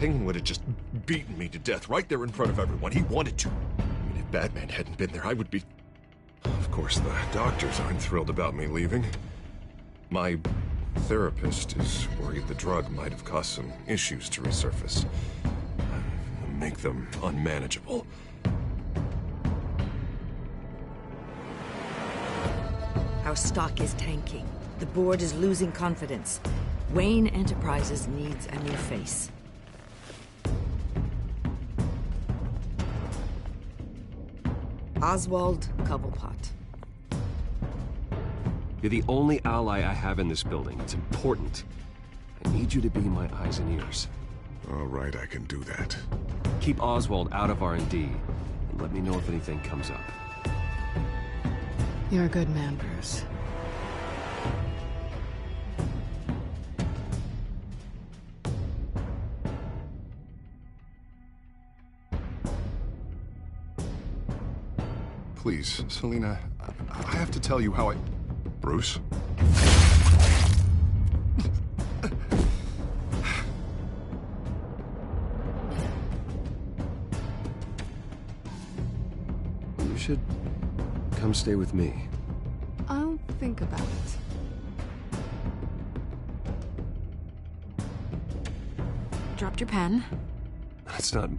anything, would have just beaten me to death right there in front of everyone. He wanted to. I mean, if Batman hadn't been there, I would be... Of course, the doctors aren't thrilled about me leaving. My therapist is worried the drug might have caused some issues to resurface. Make them unmanageable. Our stock is tanking. The board is losing confidence. Wayne Enterprises needs a new face. Oswald Cobblepot. You're the only ally I have in this building. It's important. I need you to be my eyes and ears. All right, I can do that. Keep Oswald out of R&D, and let me know if anything comes up. You're a good man, Bruce. Please, Selina, I have to tell you how I... Bruce? You should come stay with me. I'll think about it. Dropped your pen. That's not...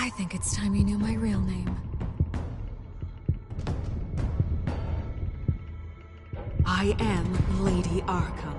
I think it's time you knew my real name. I am Lady Arkham.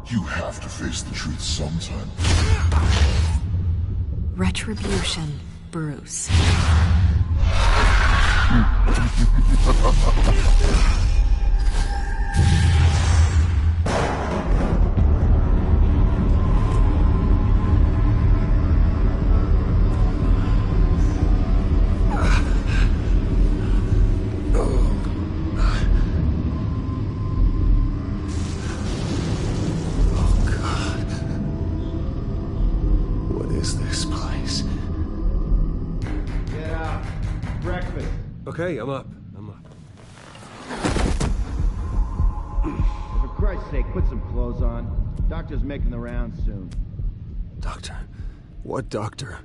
You have to face the truth sometime. Retribution, Bruce. Okay, I'm up. For Christ's sake, put some clothes on. Doctor's making the rounds soon. Doctor? What doctor?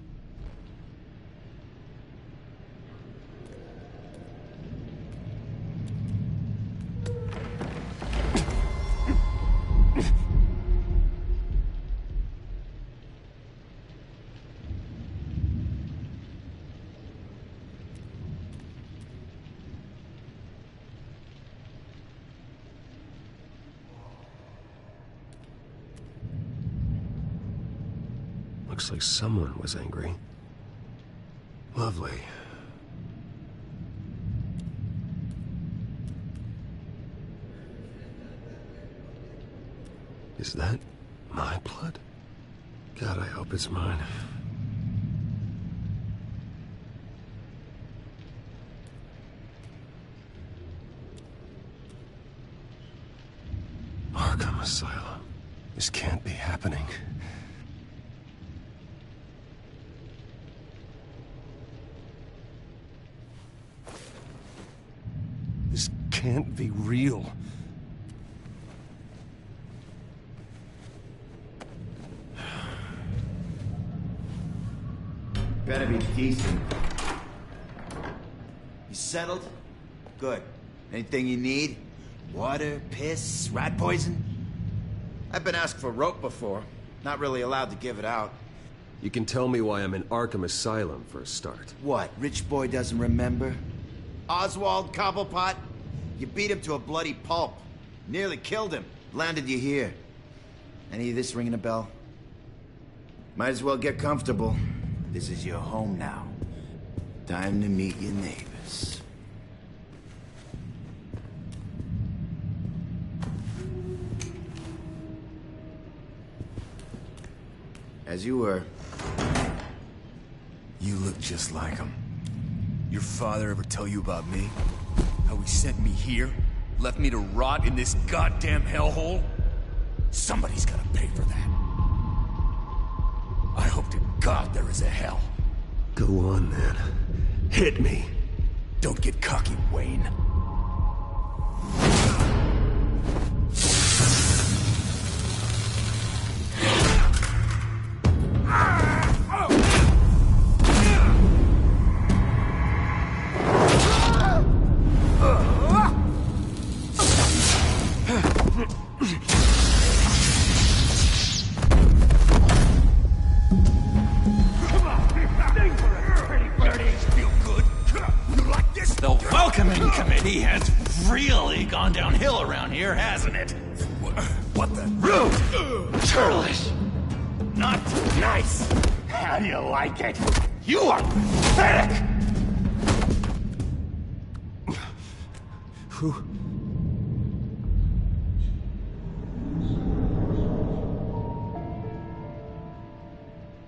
Looks like someone was angry. Lovely. Is that my blood? God, I hope it's mine. Arkham Asylum. This can't be happening. This can't be real. Better be decent. You settled? Good. Anything you need? Water, piss, rat poison? I've been asked for rope before. Not really allowed to give it out. You can tell me why I'm in Arkham Asylum for a start. What, rich boy doesn't remember? Oswald Cobblepot? You beat him to a bloody pulp. Nearly killed him. Landed you here. Any of this ringing a bell? Might as well get comfortable. This is your home now. Time to meet your neighbors. As you were. You look just like him. Your father ever tell you about me? How he sent me here? Left me to rot in this goddamn hellhole? Somebody's gotta pay for that. I hope to God there is a hell. Go on, then. Hit me. Don't get cocky, Wayne. Committee has really gone downhill around here, hasn't it? What the? Rude! Churlish! Not nice! How do you like it? You are pathetic! Who?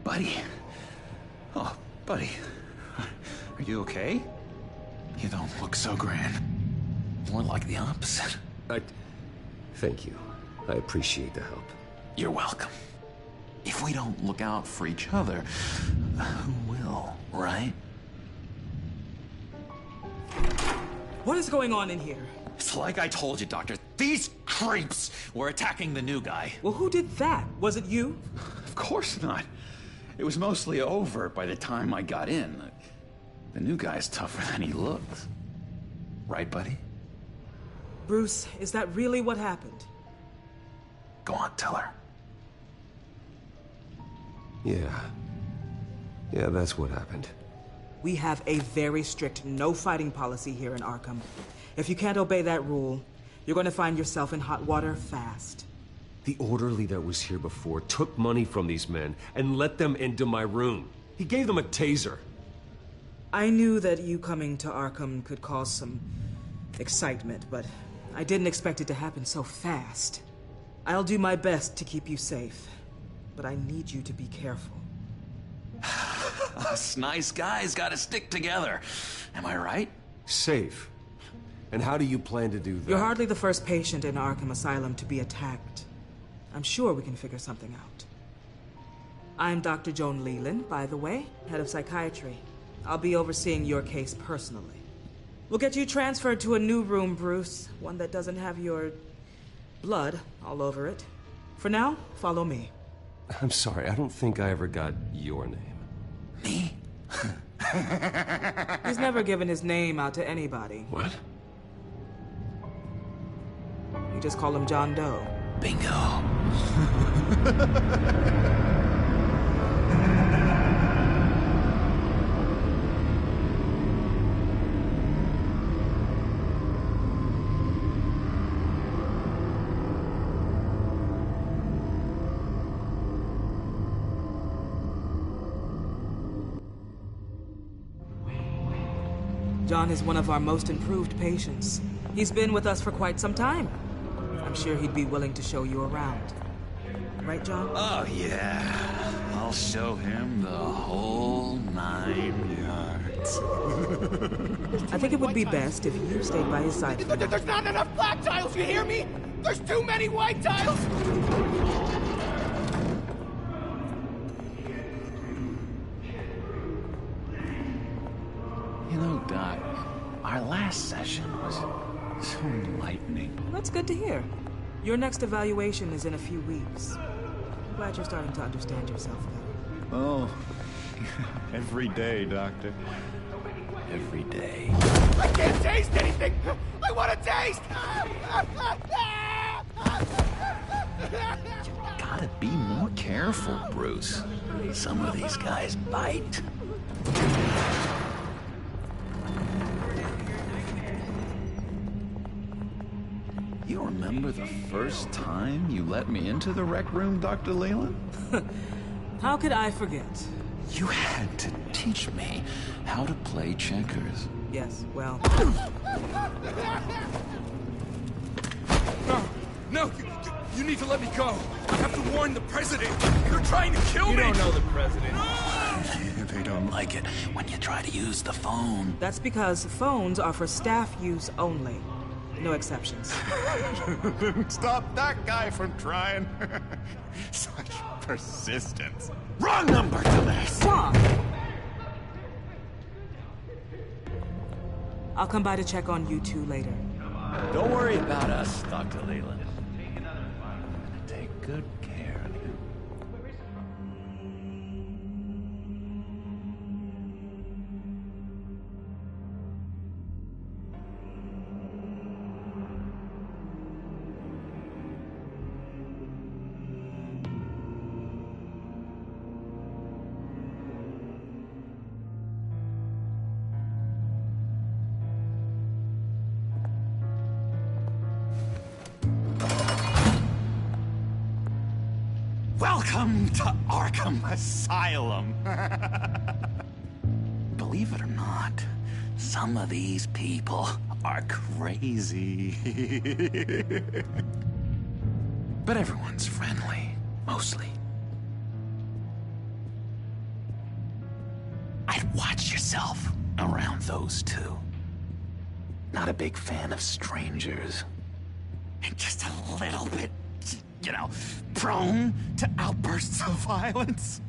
Buddy. Oh, buddy. Are you okay? You don't look so grand. More like the opposite. Thank you. I appreciate the help. You're welcome. If we don't look out for each other, who will, right? What is going on in here? It's like I told you, Doctor. These creeps were attacking the new guy. Well, who did that? Was it you? Of course not. It was mostly over by the time I got in. The new guy's tougher than he looks. Right, buddy? Bruce, is that really what happened? Go on, tell her. Yeah, that's what happened. We have a very strict no fighting policy here in Arkham. If you can't obey that rule, you're going to find yourself in hot water fast. The orderly that was here before took money from these men and let them into my room. He gave them a taser. I knew that you coming to Arkham could cause some excitement, but I didn't expect it to happen so fast. I'll do my best to keep you safe, but I need you to be careful. Us nice guys gotta stick together. Am I right? Safe? And how do you plan to do that? You're hardly the first patient in Arkham Asylum to be attacked. I'm sure we can figure something out. I'm Dr. Joan Leland, by the way, head of psychiatry. I'll be overseeing your case personally. We'll get you transferred to a new room, Bruce. One that doesn't have your blood all over it. For now, follow me. I'm sorry, I don't think I ever got your name. Me? He's never given his name out to anybody. What? You just call him John Doe. Bingo. John is one of our most improved patients. He's been with us for quite some time. I'm sure he'd be willing to show you around. Right, John? Oh, yeah. I'll show him the whole 9 yards. I think it would be best if you stayed by his side. There's not enough black tiles, you hear me? There's too many white tiles! You know, Doc, our last session was so enlightening. That's good to hear. Your next evaluation is in a few weeks. I'm glad you're starting to understand yourself better. Oh, every day, Doctor. Every day. I can't taste anything! I want to taste! You gotta be more careful, Bruce. Some of these guys bite. remember the first time you let me into the rec room, Dr. Leland? How could I forget? You had to teach me how to play checkers. Yes, well... No, you need to let me go. I have to warn the president. They're trying to kill me. You don't know the president. They don't like it when you try to use the phone. That's because phones are for staff use only. No exceptions. Stop that guy from trying. Such persistence. Wrong number, dumbass! Wrong! I'll come by to check on you two later. Don't worry about us, Dr. Leland. I'm gonna take good care of you. Welcome to Arkham Asylum. Believe it or not, some of these people are crazy. But everyone's friendly, mostly. I'd watch yourself around those two. Not a big fan of strangers. And just a little bit, you know, prone to outbursts of violence.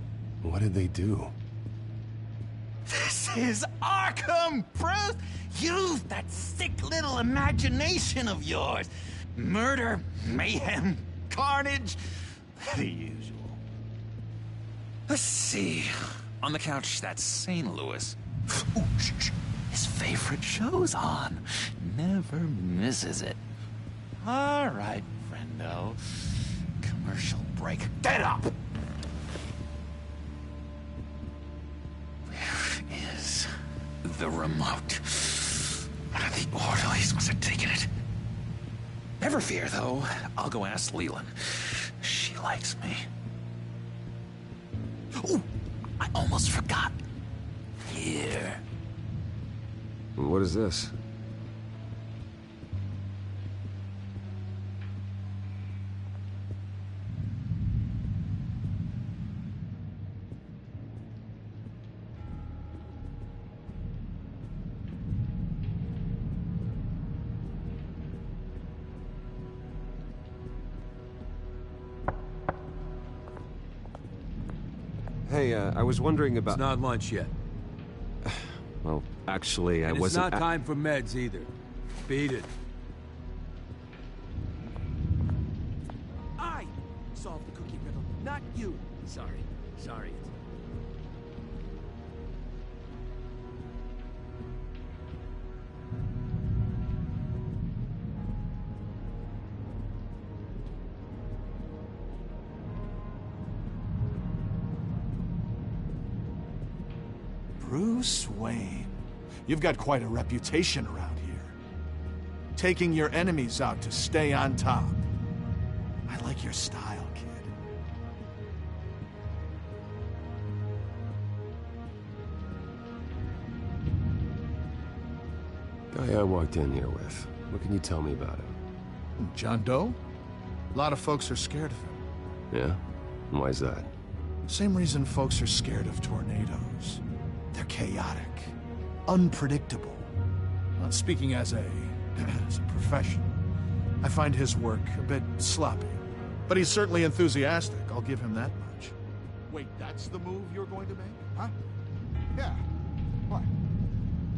What did they do? This is Arkham, Bruce! Use that sick little imagination of yours. Murder, mayhem, carnage, the usual. Let's see. On the couch, that's St. Louis. Ooh, shh. His favorite show's on. Never misses it. All right, friendo. Commercial break. Get up! Where is the remote? One of the orderlies must have taken it. Never fear, though. I'll go ask Leland. She likes me. Ooh, I almost forgot. Here. What is this? Hey, I was wondering about... It's not lunch yet. Well, actually, I wasn't... It's not time for meds either. Beat it. I solved the cookie riddle, not you. Sorry. Bruce Wayne. You've got quite a reputation around here. Taking your enemies out to stay on top. I like your style, kid. Guy I walked in here with. What can you tell me about him? John Doe? A lot of folks are scared of him. Yeah? And why's that? Same reason folks are scared of tornadoes. They're chaotic, unpredictable. Well, speaking as a professional, I find his work a bit sloppy. But he's certainly enthusiastic, I'll give him that much. Wait, that's the move you're going to make? Huh? Yeah. What?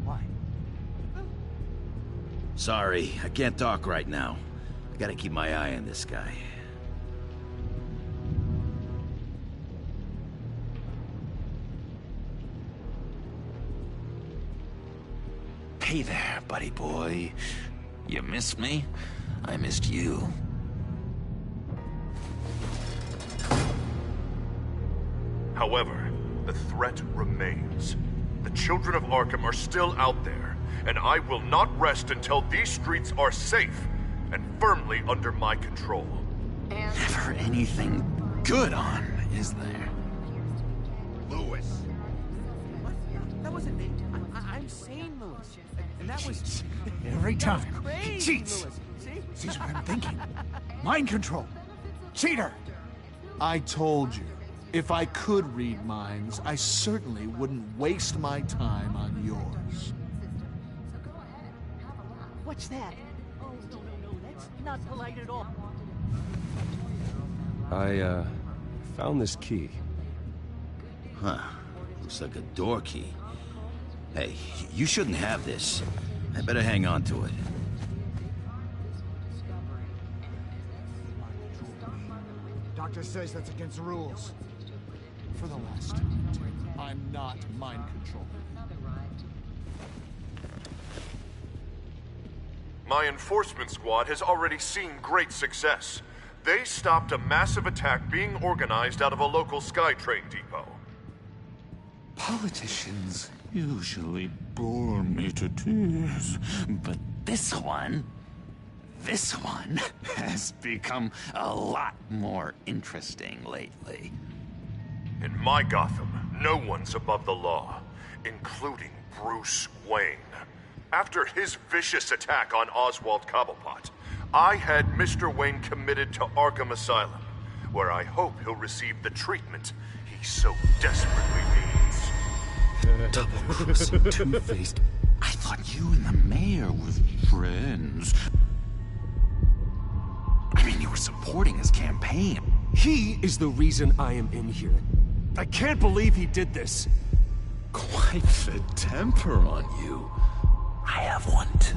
Why? Sorry, I can't talk right now. I gotta keep my eye on this guy. Hey there, buddy boy. You missed me? I missed you. However, the threat remains. The children of Arkham are still out there, and I will not rest until these streets are safe and firmly under my control. Never anything good on, is there? Lewis! What? That wasn't me. I'm sane, Lewis. And that was... Every time. Crazy, He cheats. Lewis. See? Sees what I'm thinking. Mind control. Cheater! I told you, if I could read minds, I certainly wouldn't waste my time on yours. What's that? Oh, no. That's not polite at all. I, found this key. Huh. Looks like a door key. Hey, you shouldn't have this. I better hang on to it. Doctor says that's against the rules. For the last time, I'm not mind controlled. My enforcement squad has already seen great success. They stopped a massive attack being organized out of a local SkyTrain depot. Politicians usually bore me to tears, but this one has become a lot more interesting lately. In my Gotham, no one's above the law, including Bruce Wayne. After his vicious attack on Oswald Cobblepot, I had Mr. Wayne committed to Arkham Asylum, where I hope he'll receive the treatment he so desperately needs. Double-crossing, two-faced. I thought you and the mayor were friends. I mean, you were supporting his campaign. He is the reason I am in here. I can't believe he did this. Quite the temper on you. I have one too.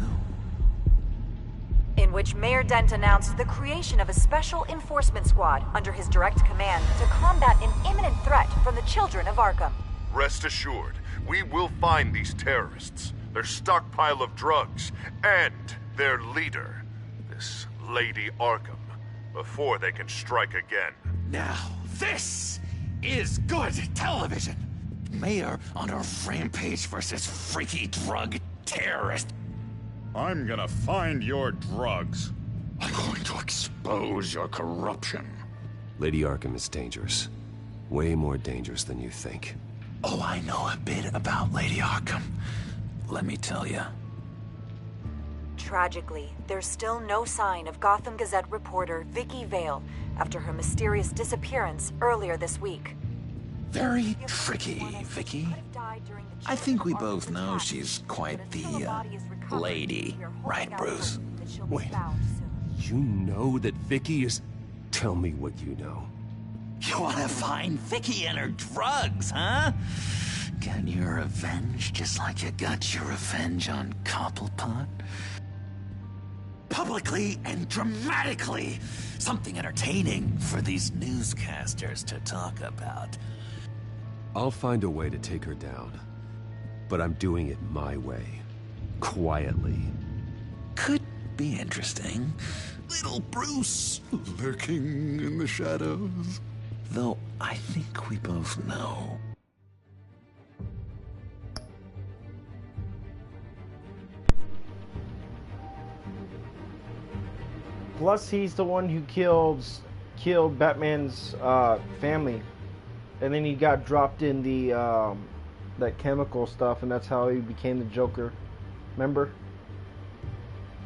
In which Mayor Dent announced the creation of a special enforcement squad under his direct command to combat an imminent threat from the children of Arkham. Rest assured, we will find these terrorists, their stockpile of drugs, and their leader, this Lady Arkham, before they can strike again. Now, this is good television. Mayor on a rampage versus freaky drug terrorist. I'm gonna find your drugs. I'm going to expose your corruption. Lady Arkham is dangerous. Way more dangerous than you think. Oh, I know a bit about Lady Arkham. Let me tell you. Tragically, there's still no sign of Gotham Gazette reporter Vicky Vale after her mysterious disappearance earlier this week. Very tricky, Vicky. I think we both know she's quite the, lady, right, Bruce? Wait, you know that Vicky is... Tell me what you know. You wanna find Vicky and her drugs, huh? Get your revenge just like you got your revenge on Cobblepot? Publicly and dramatically! Something entertaining for these newscasters to talk about. I'll find a way to take her down. But I'm doing it my way. Quietly. Could be interesting. Little Bruce lurking in the shadows. Though I think we both know. Plus, he's the one who killed Batman's family, and then he got dropped in the that chemical stuff, and that's how he became the Joker. Remember?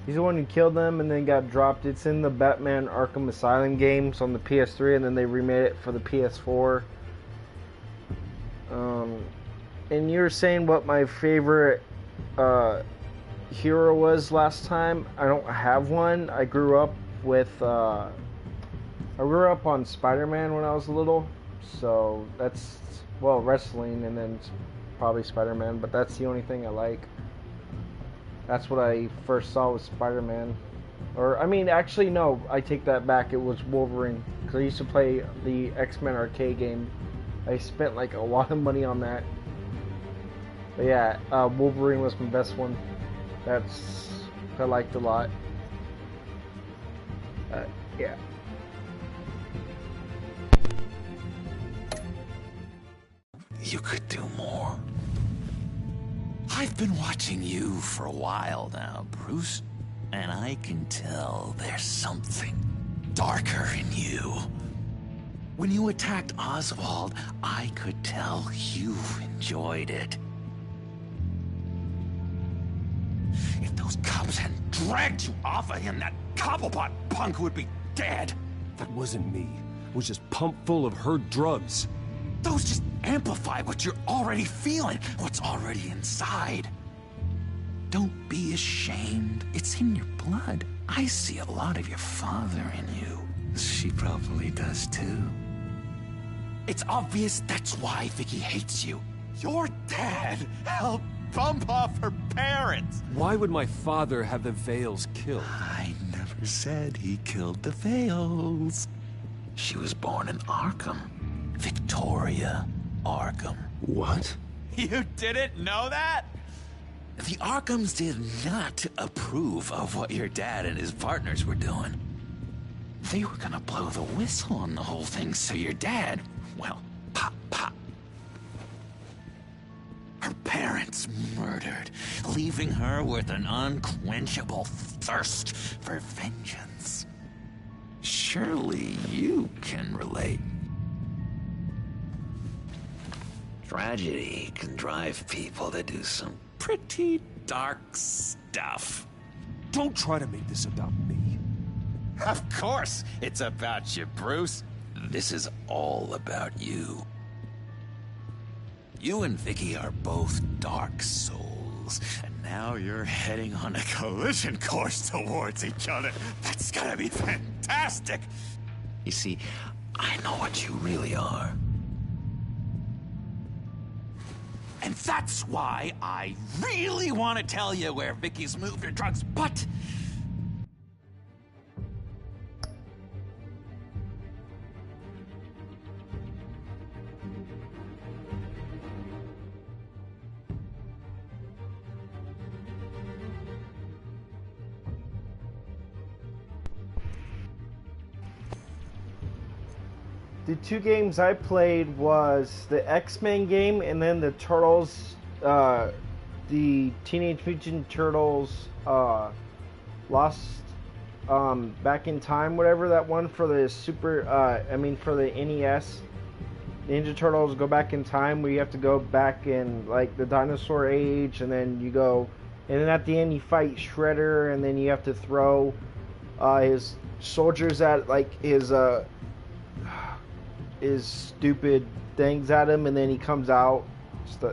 He's the one who killed them and then got dropped. It's in the Batman Arkham Asylum games on the PS3, and then they remade it for the PS4. And you were saying what my favorite hero was last time. I don't have one. I grew up with I grew up on Spider-Man when I was little, so that's, well, wrestling, and then probably Spider-Man, but that's the only thing I like. That's what I first saw was Spider-Man. Or, I mean, actually, no, I take that back. It was Wolverine, because I used to play the X-Men arcade game. I spent like a lot of money on that. But yeah, Wolverine was my best one. I liked a lot. Yeah. You could do more. I've been watching you for a while now, Bruce. And I can tell there's something darker in you. When you attacked Oswald, I could tell you enjoyed it. If those cops hadn't dragged you off of him, that Cobblepot punk would be dead. That wasn't me. It was just pumped full of her drugs. Those just amplify what you're already feeling, what's already inside. Don't be ashamed. It's in your blood. I see a lot of your father in you. She probably does too. It's obvious that's why Vicky hates you. Your dad helped bump off her parents. Why would my father have the Vales killed? I never said he killed the Vales. She was born in Arkham. Victoria Arkham. What? You didn't know that? The Arkhams did not approve of what your dad and his partners were doing. They were gonna blow the whistle on the whole thing, so your dad, well, pop. Her parents murdered, leaving her with an unquenchable thirst for vengeance. Surely you can relate. Tragedy can drive people to do some pretty dark stuff. Don't try to make this about me. Of course it's about you, Bruce. This is all about you. You and Vicky are both dark souls, and now you're heading on a collision course towards each other. That's gonna be fantastic! You see, I know what you really are. And that's why I really want to tell you where Vicky's moved her drugs, but... The two games I played was the X-Men game and then the Turtles, the Teenage Mutant Turtles, Lost, Back in Time, whatever, that one for the for the NES. Ninja Turtles Go Back in Time, where you have to go back in, like, the dinosaur age, and then you go, and then at the end you fight Shredder, and then you have to throw, his soldiers at, like, his stupid things at him, and then he comes out.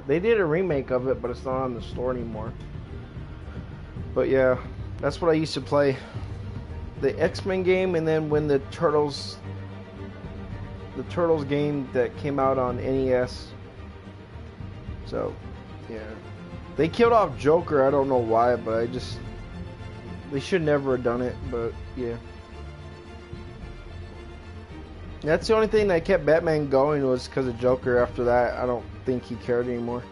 They did a remake of it, but it's not on the store anymore. But yeah, that's what I used to play. The X-Men game, and then when the Turtles game that came out on NES. So, yeah. They killed off Joker, I don't know why, but they should never have done it, but yeah. That's the only thing that kept Batman going, was because of Joker. After that, I don't think he cared anymore.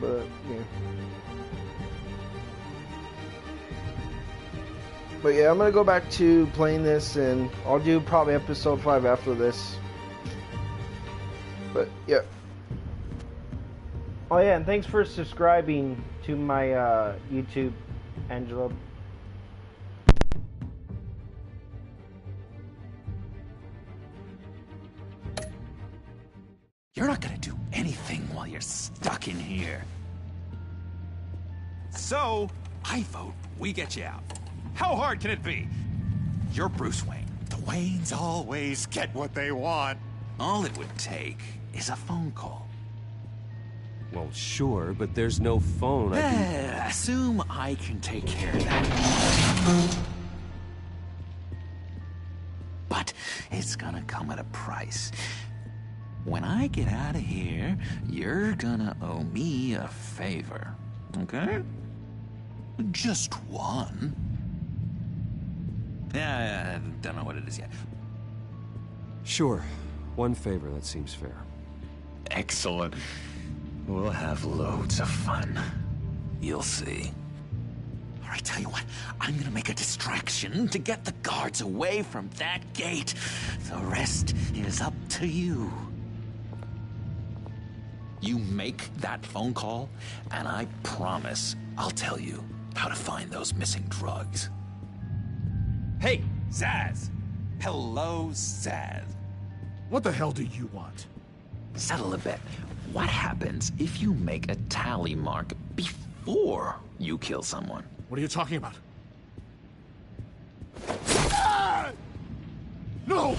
But, yeah. But yeah, I'm going to go back to playing this, and I'll do probably episode 5 after this. But, yeah. Oh yeah, and thanks for subscribing to my YouTube, Angelo. You're not gonna do anything while you're stuck in here. So, I vote we get you out. How hard can it be? You're Bruce Wayne. The Waynes always get what they want. All it would take is a phone call. Well, sure, but there's no phone. Assume I can take care of that. But it's gonna come at a price. When I get out of here, you're gonna owe me a favor, okay? Just one. Yeah, I don't know what it is yet. Sure. One favor, that seems fair. Excellent. We'll have loads of fun. You'll see. All right, tell you what, I'm gonna make a distraction to get the guards away from that gate. The rest is up to you. You make that phone call, and I promise I'll tell you how to find those missing drugs. Hey, Zaz! Hello, Zaz. What the hell do you want? Settle a bet. What happens if you make a tally mark before you kill someone? What are you talking about? Ah! No!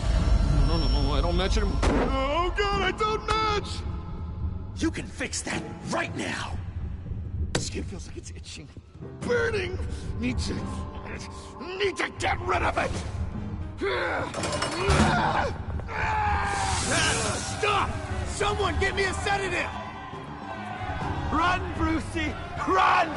No, I don't match anymore. Oh, God, I don't match! You can fix that right now! Skin feels like it's itching. Burning! Need to get rid of it! Stop! Someone get me a sedative! Run, Brucey! Run!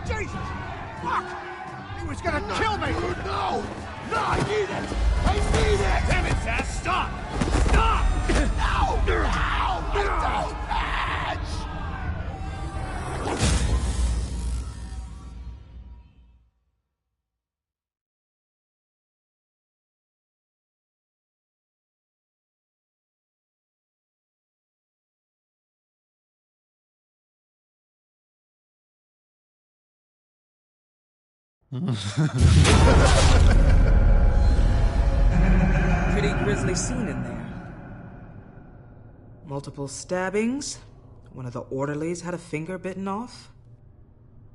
Jesus! Fuck! He was gonna kill me! No! No, I need it! I need it! Damn it, Zaz, stop! Stop! No! No! I don't match! Pretty grisly scene in there. Multiple stabbings. One of the orderlies had a finger bitten off.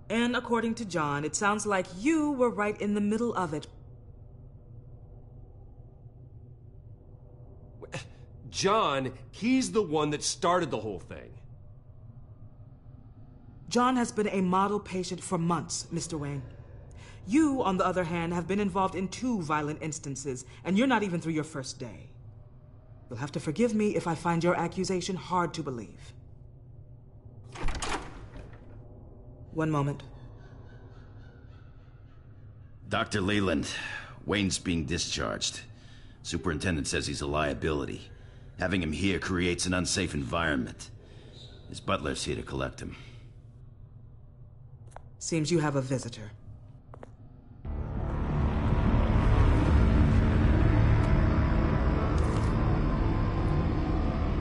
And according to John, it sounds like you were right in the middle of it. John, he's the one that started the whole thing. John has been a model patient for months, Mr. Wayne. You, on the other hand, have been involved in 2 violent instances, and you're not even through your first day. You'll have to forgive me if I find your accusation hard to believe. One moment. Dr. Leland, Wayne's being discharged. Superintendent says he's a liability. Having him here creates an unsafe environment. His butler's here to collect him. Seems you have a visitor.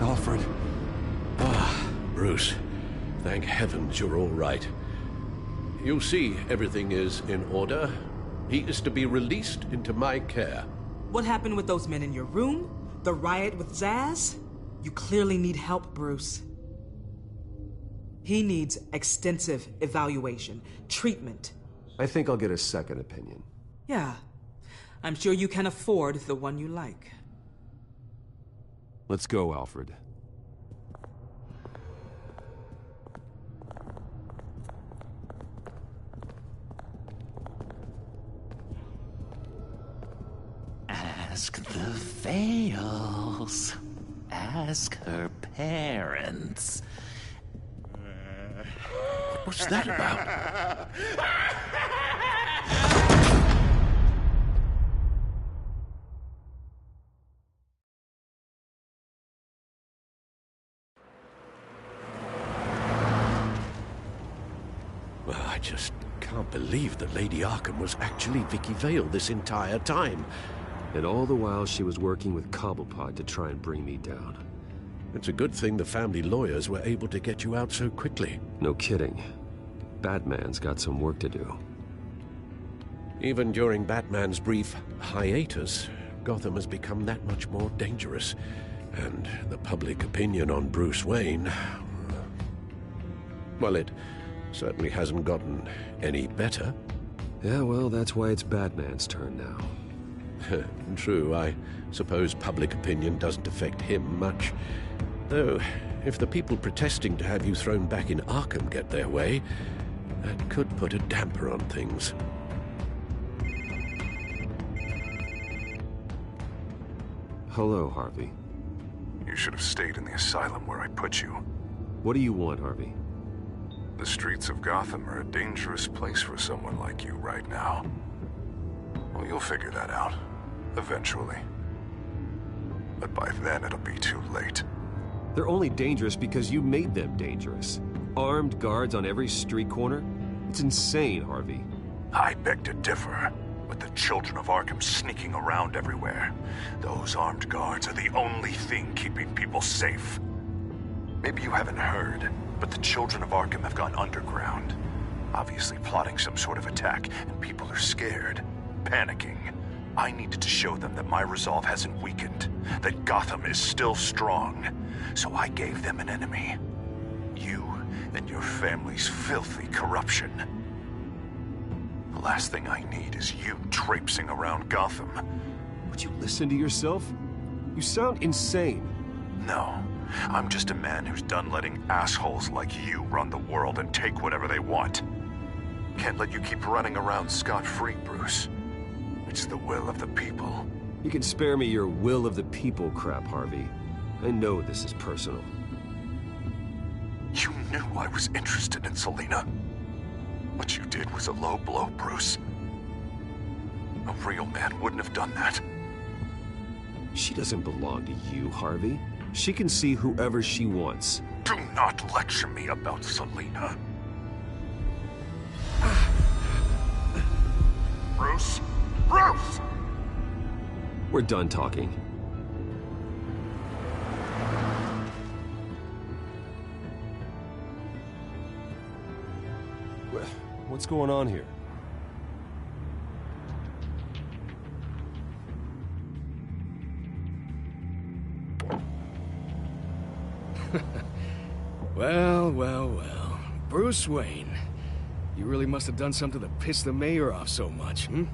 Alfred. Ah, Bruce. Thank heavens you're all right. You see, everything is in order. He is to be released into my care. What happened with those men in your room? The riot with Zaz? You clearly need help, Bruce. He needs extensive evaluation, treatment. I think I'll get a second opinion. Yeah. I'm sure you can afford the one you like. Let's go, Alfred. Ask the Vales. Ask her parents. What's that about? Well, I just can't believe that Lady Arkham was actually Vicky Vale this entire time. And all the while she was working with Cobblepot to try and bring me down. It's a good thing the family lawyers were able to get you out so quickly. No kidding. Batman's got some work to do. Even during Batman's brief hiatus, Gotham has become that much more dangerous. And the public opinion on Bruce Wayne... well, it certainly hasn't gotten any better. Yeah, well, that's why it's Batman's turn now. True, I suppose public opinion doesn't affect him much. Though, if the people protesting to have you thrown back in Arkham get their way, that could put a damper on things. Hello, Harvey. You should have stayed in the asylum where I put you. What do you want, Harvey? The streets of Gotham are a dangerous place for someone like you right now. Well, you'll figure that out. Eventually. But by then, it'll be too late. They're only dangerous because you made them dangerous. Armed guards on every street corner? It's insane, Harvey. I beg to differ. With the children of Arkham sneaking around everywhere, those armed guards are the only thing keeping people safe. Maybe you haven't heard, but the children of Arkham have gone underground. Obviously plotting some sort of attack, and people are scared, panicking. I needed to show them that my resolve hasn't weakened, that Gotham is still strong. So I gave them an enemy. You and your family's filthy corruption. The last thing I need is you traipsing around Gotham. Would you listen to yourself? You sound insane. No, I'm just a man who's done letting assholes like you run the world and take whatever they want. Can't let you keep running around scot-free, Bruce. It's the will of the people. You can spare me your will of the people crap, Harvey. I know this is personal. You knew I was interested in Selina. What you did was a low blow, Bruce. A real man wouldn't have done that. She doesn't belong to you, Harvey. She can see whoever she wants. Do not lecture me about Selina. Bruce? Bruce! We're done talking. What's going on here? Well. Bruce Wayne. You really must have done something to piss the mayor off so much, hmm?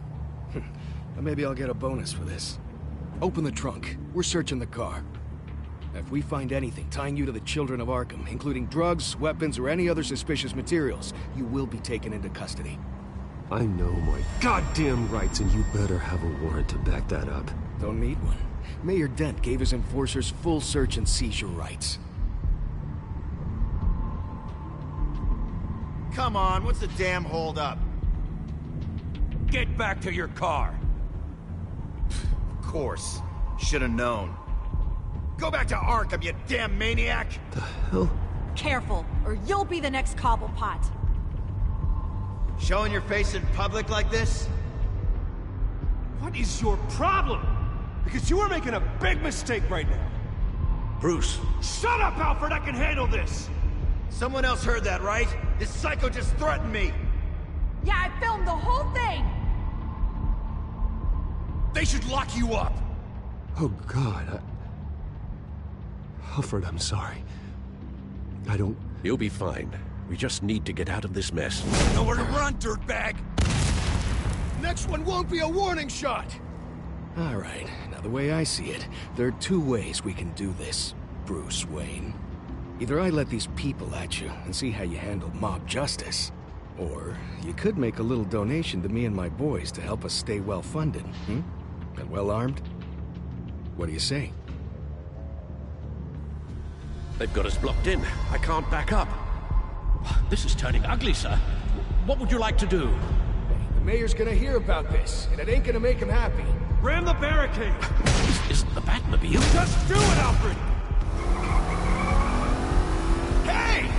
Maybe I'll get a bonus for this. Open the trunk. We're searching the car. If we find anything tying you to the children of Arkham, including drugs, weapons, or any other suspicious materials, you will be taken into custody. I know my goddamn rights, and you better have a warrant to back that up. Don't need one. Mayor Dent gave his enforcers full search and seizure rights. Come on, what's the damn holdup? Get back to your car! Of course. Should've known. Go back to Arkham, you damn maniac! The hell? Careful, or you'll be the next Cobblepot. Showing your face in public like this? What is your problem? Because you are making a big mistake right now. Bruce. Shut up, Alfred! I can handle this! Someone else heard that, right? This psycho just threatened me! Yeah, I filmed the whole thing! They should lock you up! Oh, God, Alfred, I'm sorry. I don't... You'll be fine. We just need to get out of this mess. Nowhere to run, dirtbag! Next one won't be a warning shot! All right, now the way I see it, there are two ways we can do this, Bruce Wayne. Either I let these people at you and see how you handle mob justice, or you could make a little donation to me and my boys to help us stay well-funded, hmm? And well-armed? What do you say? They've got us blocked in. I can't back up. This is turning ugly, sir. What would you like to do? The mayor's gonna hear about this, and it ain't gonna make him happy. Ram the barricade! This isn't the Batmobile. Just do it, Alfred! Hey!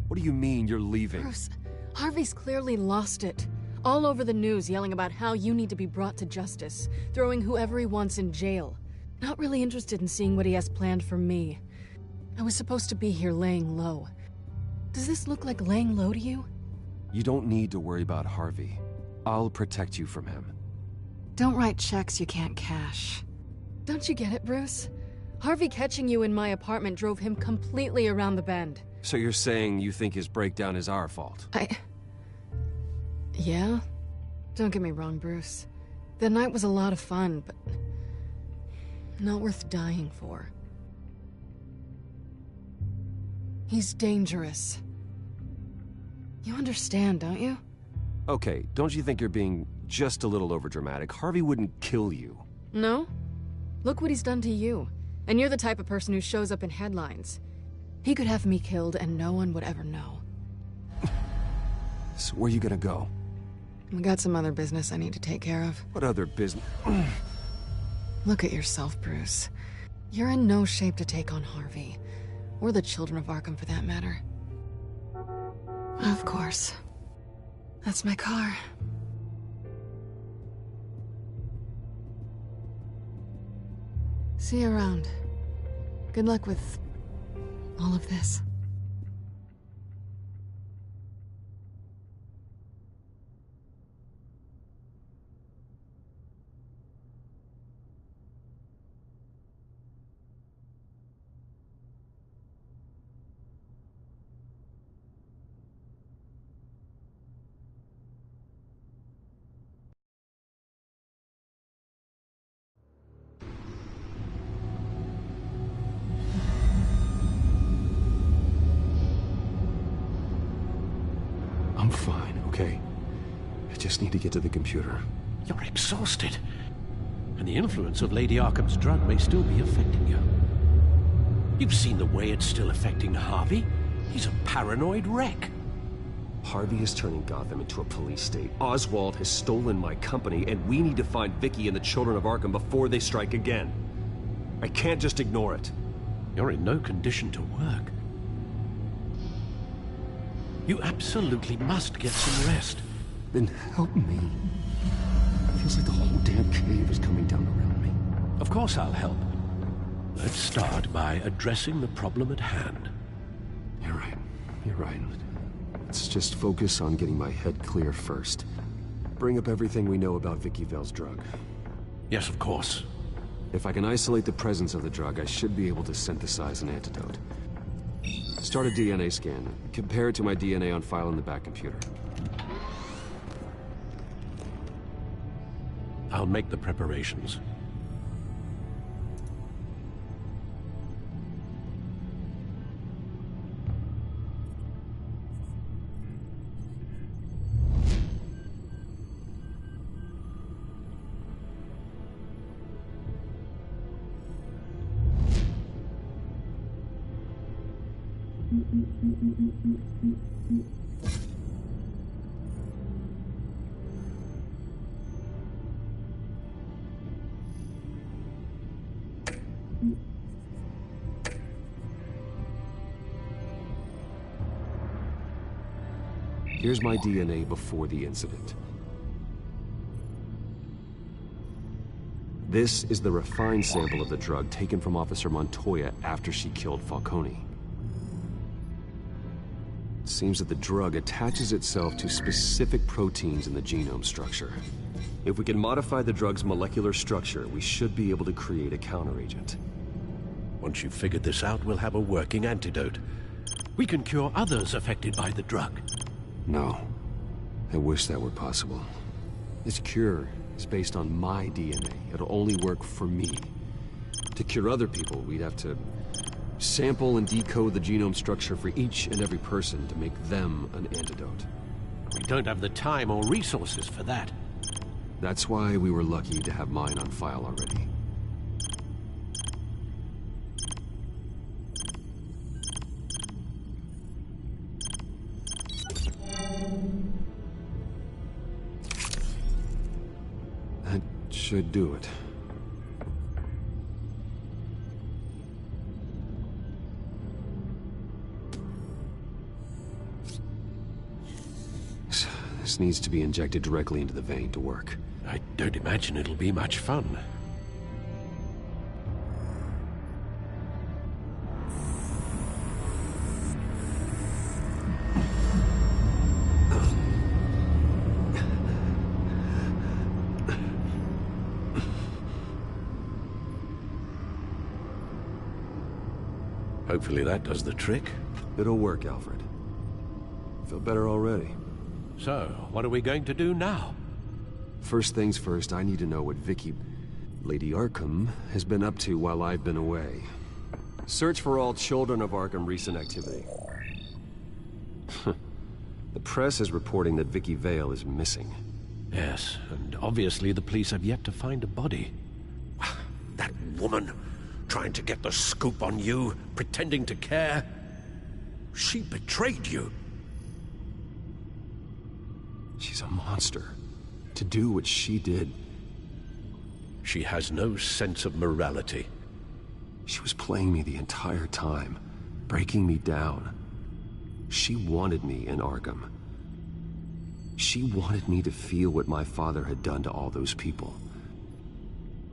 What do you mean you're leaving? Bruce, Harvey's clearly lost it. All over the news yelling about how you need to be brought to justice, throwing whoever he wants in jail. Not really interested in seeing what he has planned for me. I was supposed to be here laying low. Does this look like laying low to you? You don't need to worry about Harvey. I'll protect you from him. Don't write checks you can't cash. Don't you get it, Bruce? Harvey catching you in my apartment drove him completely around the bend. So you're saying you think his breakdown is our fault? Yeah? Don't get me wrong, Bruce. The night was a lot of fun, but not worth dying for. He's dangerous. You understand, don't you? Okay, don't you think you're being just a little overdramatic? Harvey wouldn't kill you. No? Look what he's done to you. And you're the type of person who shows up in headlines. He could have me killed and no one would ever know. So where are you gonna go? I got some other business I need to take care of. What other business? Look at yourself, Bruce. You're in no shape to take on Harvey. Or the children of Arkham, for that matter. Of course. That's my car. See you around. Good luck with all of this. I'm fine, okay? I just need to get to the computer. You're exhausted. And the influence of Lady Arkham's drug may still be affecting you. You've seen the way it's still affecting Harvey. He's a paranoid wreck. Harvey is turning Gotham into a police state. Oswald has stolen my company, and we need to find Vicky and the children of Arkham before they strike again. I can't just ignore it. You're in no condition to work. You absolutely must get some rest. Then help me. It feels like the whole damn cave is coming down around me. Of course I'll help. Let's start by addressing the problem at hand. You're right. You're right. Let's just focus on getting my head clear first. Bring up everything we know about Vicky Vale's drug. Yes, of course. If I can isolate the presence of the drug, I should be able to synthesize an antidote. Start a DNA scan. Compare it to my DNA on file in the back computer. I'll make the preparations. Here's my DNA before the incident. This is the refined sample of the drug taken from Officer Montoya after she killed Falcone. It seems that the drug attaches itself to specific proteins in the genome structure. If we can modify the drug's molecular structure, we should be able to create a counteragent. Once you've figured this out, we'll have a working antidote. We can cure others affected by the drug. No. I wish that were possible. This cure is based on my DNA. It'll only work for me. To cure other people, we'd have to sample and decode the genome structure for each and every person to make them an antidote. We don't have the time or resources for that. That's why we were lucky to have mine on file already. That should do it. This needs to be injected directly into the vein to work. I don't imagine it'll be much fun. Hopefully that does the trick. It'll work, Alfred. I feel better already. So, what are we going to do now? First things first, I need to know what Vicky, Lady Arkham, has been up to while I've been away. Search for all children of Arkham recent activity. The press is reporting that Vicky Vale is missing. Yes, and obviously the police have yet to find a body. That woman, trying to get the scoop on you, pretending to care. She betrayed you. She's a monster. To do what she did. She has no sense of morality. She was playing me the entire time, breaking me down. She wanted me in Arkham. She wanted me to feel what my father had done to all those people.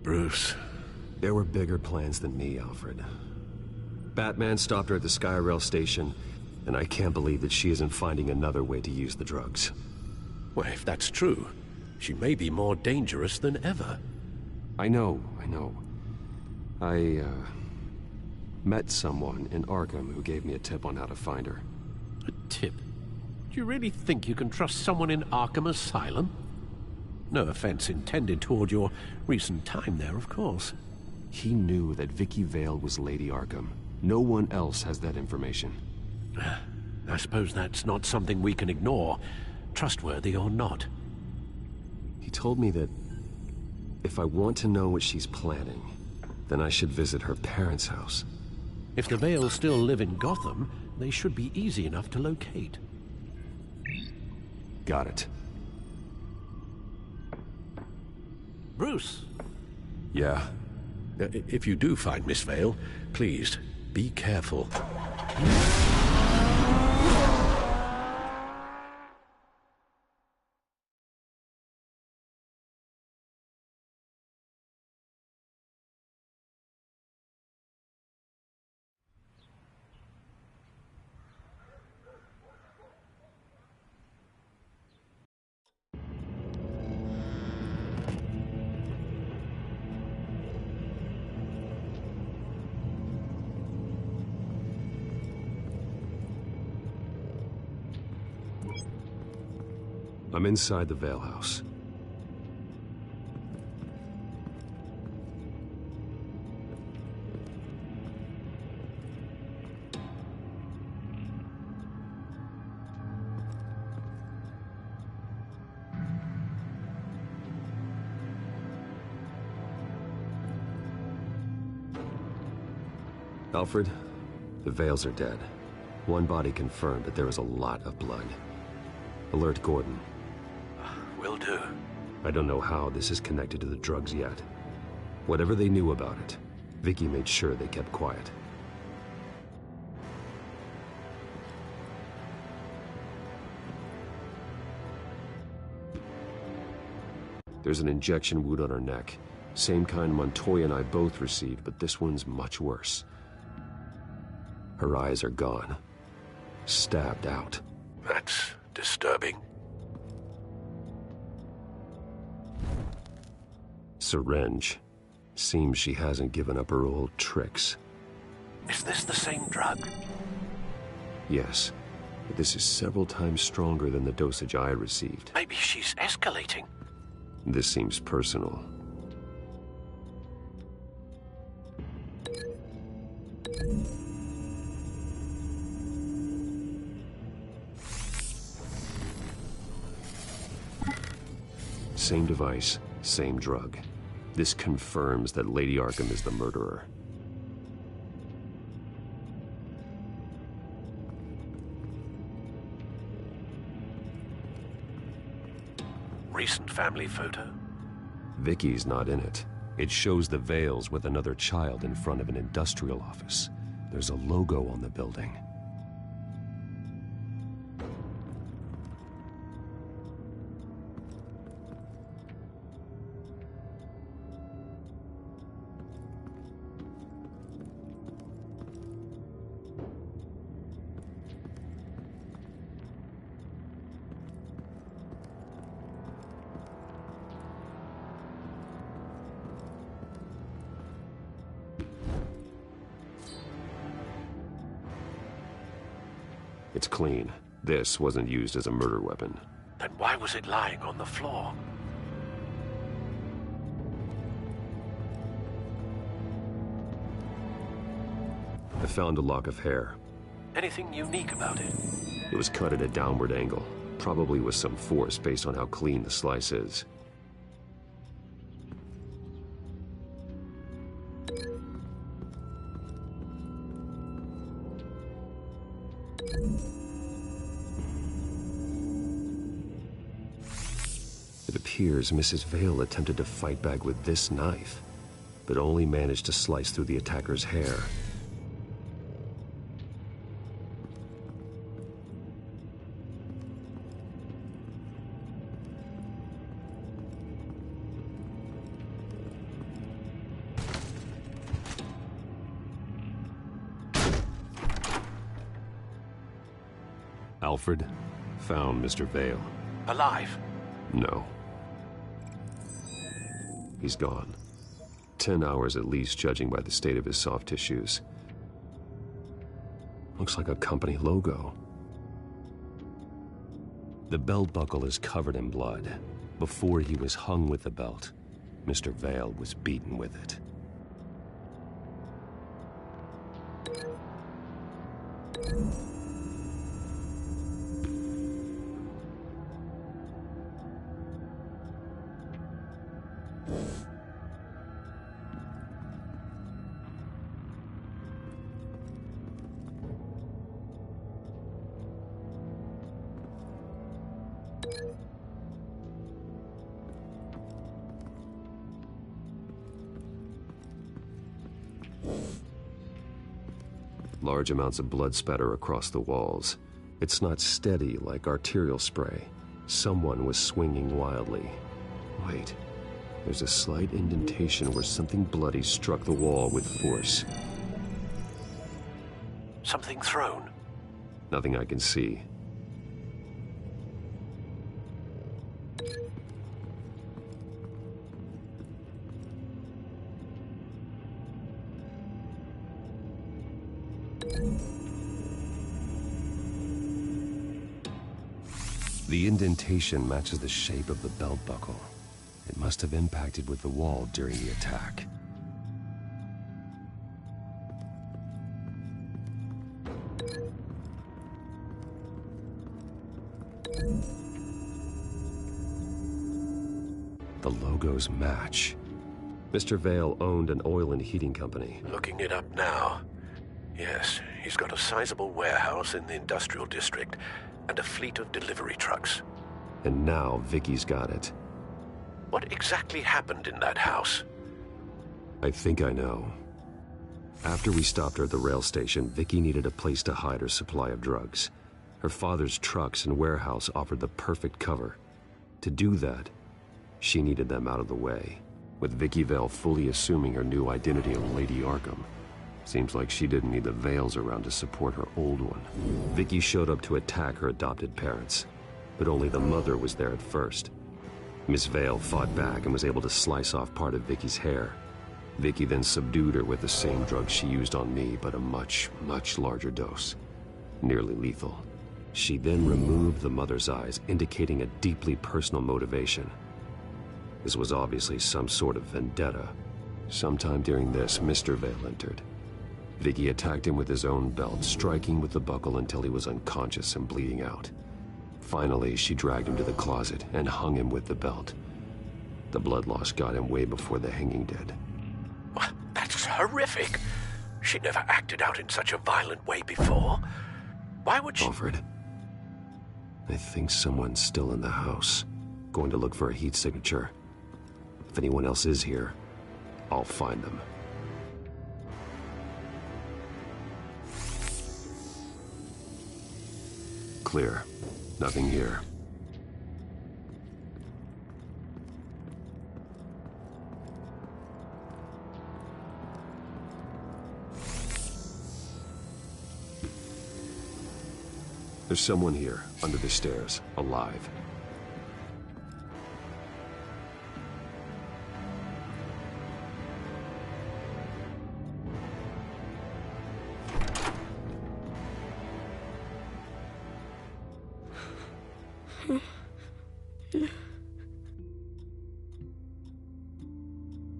Bruce. There were bigger plans than me, Alfred. Batman stopped her at the Skyrail station, and I can't believe that she isn't finding another way to use the drugs. Well, if that's true, she may be more dangerous than ever. I know. I met someone in Arkham who gave me a tip on how to find her. A tip? Do you really think you can trust someone in Arkham Asylum? No offense intended toward your recent time there, of course. He knew that Vicky Vale was Lady Arkham. No one else has that information. I suppose that's not something we can ignore, trustworthy or not. He told me that if I want to know what she's planning, then I should visit her parents' house. If the Vales still live in Gotham, they should be easy enough to locate. Got it. Bruce! Yeah? If you do find Miss Vale, please, be careful. I'm inside the Vale house. Alfred, the Vales are dead. One body confirmed, but there is a lot of blood. Alert Gordon. Will do. I don't know how this is connected to the drugs yet. Whatever they knew about it, Vicky made sure they kept quiet. There's an injection wound on her neck. Same kind Montoya and I both received, but this one's much worse. Her eyes are gone. Stabbed out. That's disturbing. Syringe. Seems she hasn't given up her old tricks. Is this the same drug? Yes, but this is several times stronger than the dosage I received. Maybe she's escalating. This seems personal. Same device, same drug. This confirms that Lady Arkham is the murderer. Recent family photo? Vicky's not in it. It shows the Vales with another child in front of an industrial office. There's a logo on the building. It's clean. This wasn't used as a murder weapon. Then why was it lying on the floor? I found a lock of hair. Anything unique about it? It was cut at a downward angle, probably with some force based on how clean the slice is. It appears Mrs. Vale attempted to fight back with this knife, but only managed to slice through the attacker's hair. Alfred found Mr. Vale. Alive? No. He's gone. 10 hours at least, judging by the state of his soft tissues. Looks like a company logo. The belt buckle is covered in blood. Before he was hung with the belt, Mr. Vale was beaten with it. Large amounts of blood spatter across the walls. It's not steady like arterial spray. Someone was swinging wildly. Wait, there's a slight indentation where something bloody struck the wall with force. Something thrown? Nothing I can see. The indentation matches the shape of the belt buckle. It must have impacted with the wall during the attack. The logos match. Mr. Vale owned an oil and heating company. Looking it up now. Yes, he's got a sizable warehouse in the industrial district and a fleet of delivery trucks. And now Vicky's got it. What exactly happened in that house? I think I know. After we stopped her at the rail station, Vicky needed a place to hide her supply of drugs. Her father's trucks and warehouse offered the perfect cover. To do that, she needed them out of the way, with Vicky Vale fully assuming her new identity of Lady Arkham. Seems like she didn't need the Vales around to support her old one. Vicky showed up to attack her adopted parents, but only the mother was there at first. Miss Vale fought back and was able to slice off part of Vicky's hair. Vicky then subdued her with the same drug she used on me, but a much, much larger dose. Nearly lethal. She then removed the mother's eyes, indicating a deeply personal motivation. This was obviously some sort of vendetta. Sometime during this, Mr. Vale entered. Vicky attacked him with his own belt, striking with the buckle until he was unconscious and bleeding out. Finally, she dragged him to the closet and hung him with the belt. The blood loss got him way before the hanging did. That's horrific. She never acted out in such a violent way before. Why would she... Alfred, I think someone's still in the house. Going to look for a heat signature. If anyone else is here, I'll find them. Clear. Nothing here. There's someone here, under the stairs, alive.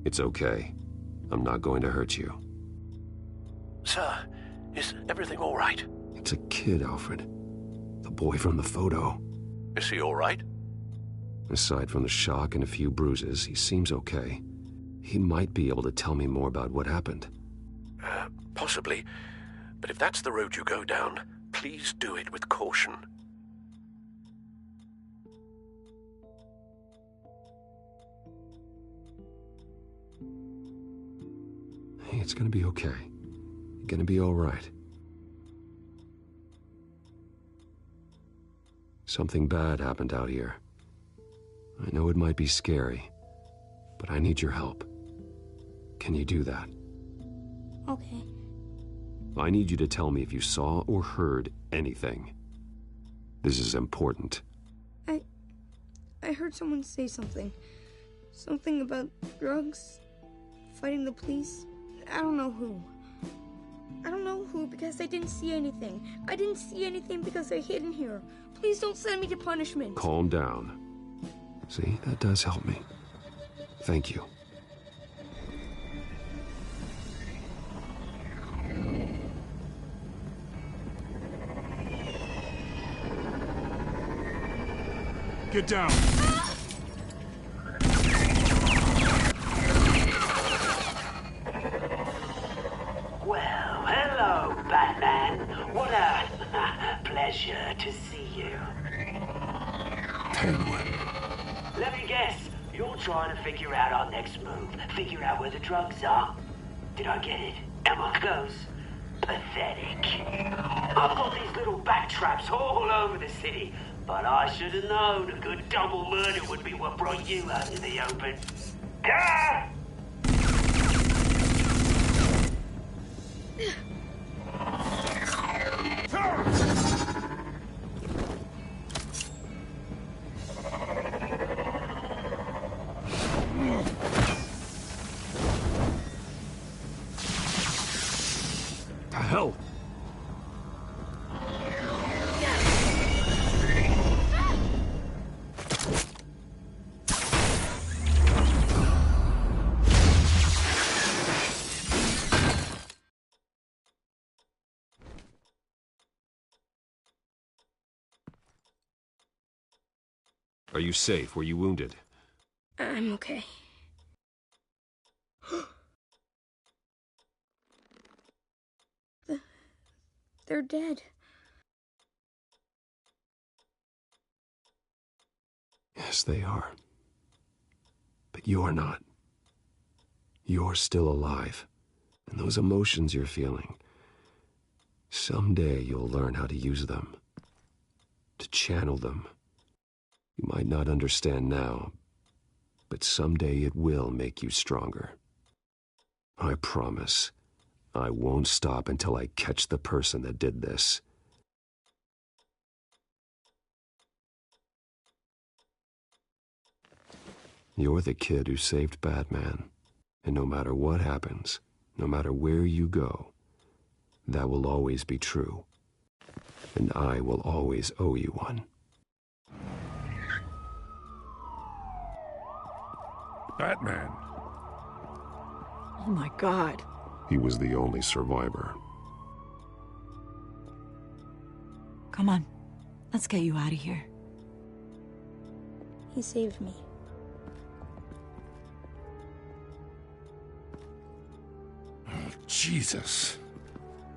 It's okay. I'm not going to hurt you. Sir, is everything all right? It's a kid, Alfred. The boy from the photo. Is he all right? Aside from the shock and a few bruises, he seems okay. He might be able to tell me more about what happened. Possibly. But if that's the road you go down, please do it with caution. Hey, it's gonna be okay. You're gonna be all right. Something bad happened out here. I know it might be scary, but I need your help. Can you do that? Okay. I need you to tell me if you saw or heard anything. This is important. I heard someone say something. Something about drugs, fighting the police. I don't know who. I don't know who because I didn't see anything. I didn't see anything because I hid in here. Please don't send me to punishment. Calm down. See, that does help me. Thank you. Get down! Well, hello, Batman. What a pleasure to see you. Penguin. Let me guess. You're trying to figure out our next move. Figure out where the drugs are. Did I get it? Am I close? Pathetic. I've got these little bat traps all over the city, but I should have known a good double murder would be what brought you out in the open. Ah! The hell? Are you safe? Were you wounded? I'm okay. They're dead. Yes, they are. But you're not. You're still alive. And those emotions you're feeling, someday you'll learn how to use them. To channel them. You might not understand now, but someday it will make you stronger. I promise. I won't stop until I catch the person that did this. You're the kid who saved Batman. And no matter what happens, no matter where you go, that will always be true. And I will always owe you one. Batman. Oh my God. He was the only survivor. Come on. Let's get you out of here. He saved me. Oh, Jesus.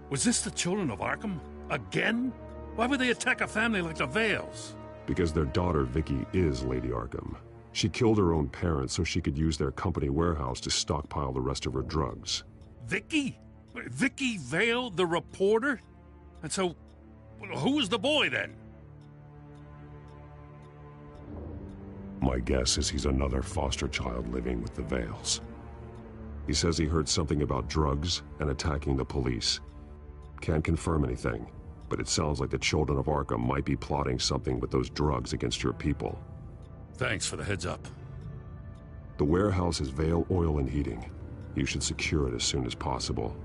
Was this the children of Arkham? Again? Why would they attack a family like the Vales? Because their daughter, Vicky, is Lady Arkham. She killed her own parents so she could use their company warehouse to stockpile the rest of her drugs. Vicky? Vicky Vale, the reporter? And so, who was the boy then? My guess is he's another foster child living with the Vales. He says he heard something about drugs and attacking the police. Can't confirm anything, but it sounds like the children of Arkham might be plotting something with those drugs against your people. Thanks for the heads up. The warehouse is Vale Oil and Heating. You should secure it as soon as possible.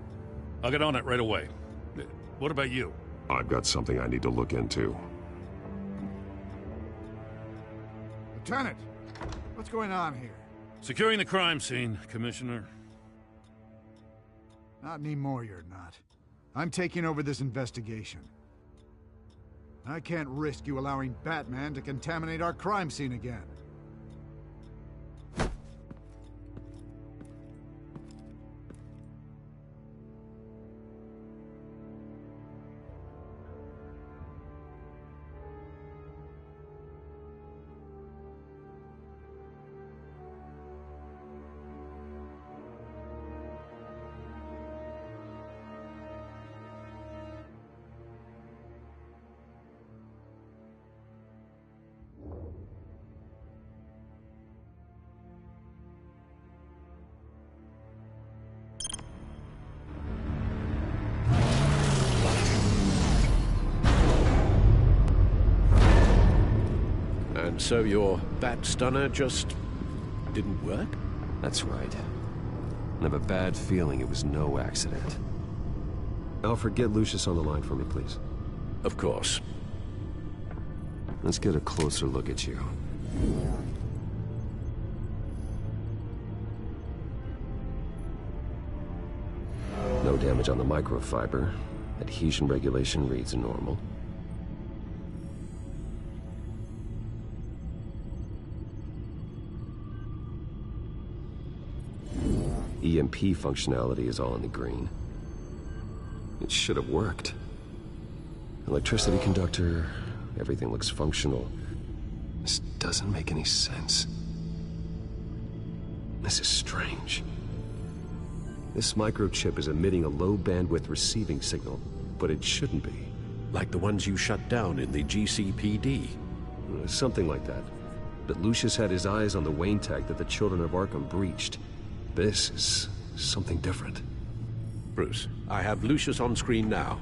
I'll get on it right away. What about you? I've got something I need to look into. Lieutenant, what's going on here? Securing the crime scene, Commissioner. Not anymore, you're not. I'm taking over this investigation. I can't risk you allowing Batman to contaminate our crime scene again. And so your bat stunner just didn't work? That's right. I have a bad feeling it was no accident. Alfred, get Lucius on the line for me, please. Of course. Let's get a closer look at you. No damage on the microfiber. Adhesion regulation reads normal. EMP functionality is all in the green. It should have worked. Electricity conductor, everything looks functional. This doesn't make any sense. This is strange. This microchip is emitting a low-bandwidth receiving signal, but it shouldn't be. Like the ones you shut down in the GCPD? Something like that. But Lucius had his eyes on the Wayne tag that the Children of Arkham breached. This is something different. Bruce, I have Lucius on screen now.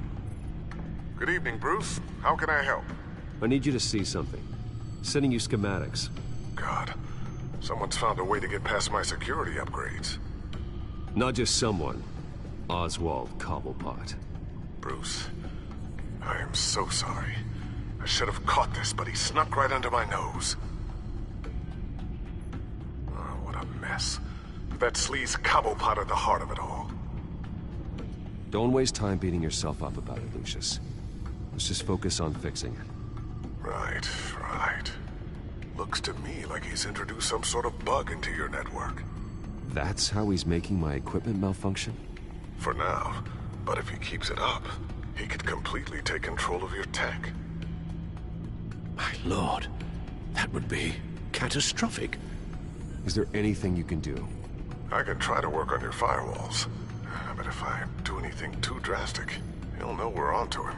Good evening, Bruce. How can I help? I need you to see something. Sending you schematics. God, someone's found a way to get past my security upgrades. Not just someone. Oswald Cobblepot. Bruce, I am so sorry. I should have caught this, but he snuck right under my nose. Oh, what a mess. That sleaze Cobblepot at the heart of it all. Don't waste time beating yourself up about it, Lucius. Let's just focus on fixing it. Right. Looks to me like he's introduced some sort of bug into your network. That's how he's making my equipment malfunction? For now. But if he keeps it up, he could completely take control of your tech. My lord, that would be catastrophic. Is there anything you can do? I can try to work on your firewalls. But if I do anything too drastic, he'll know we're onto him.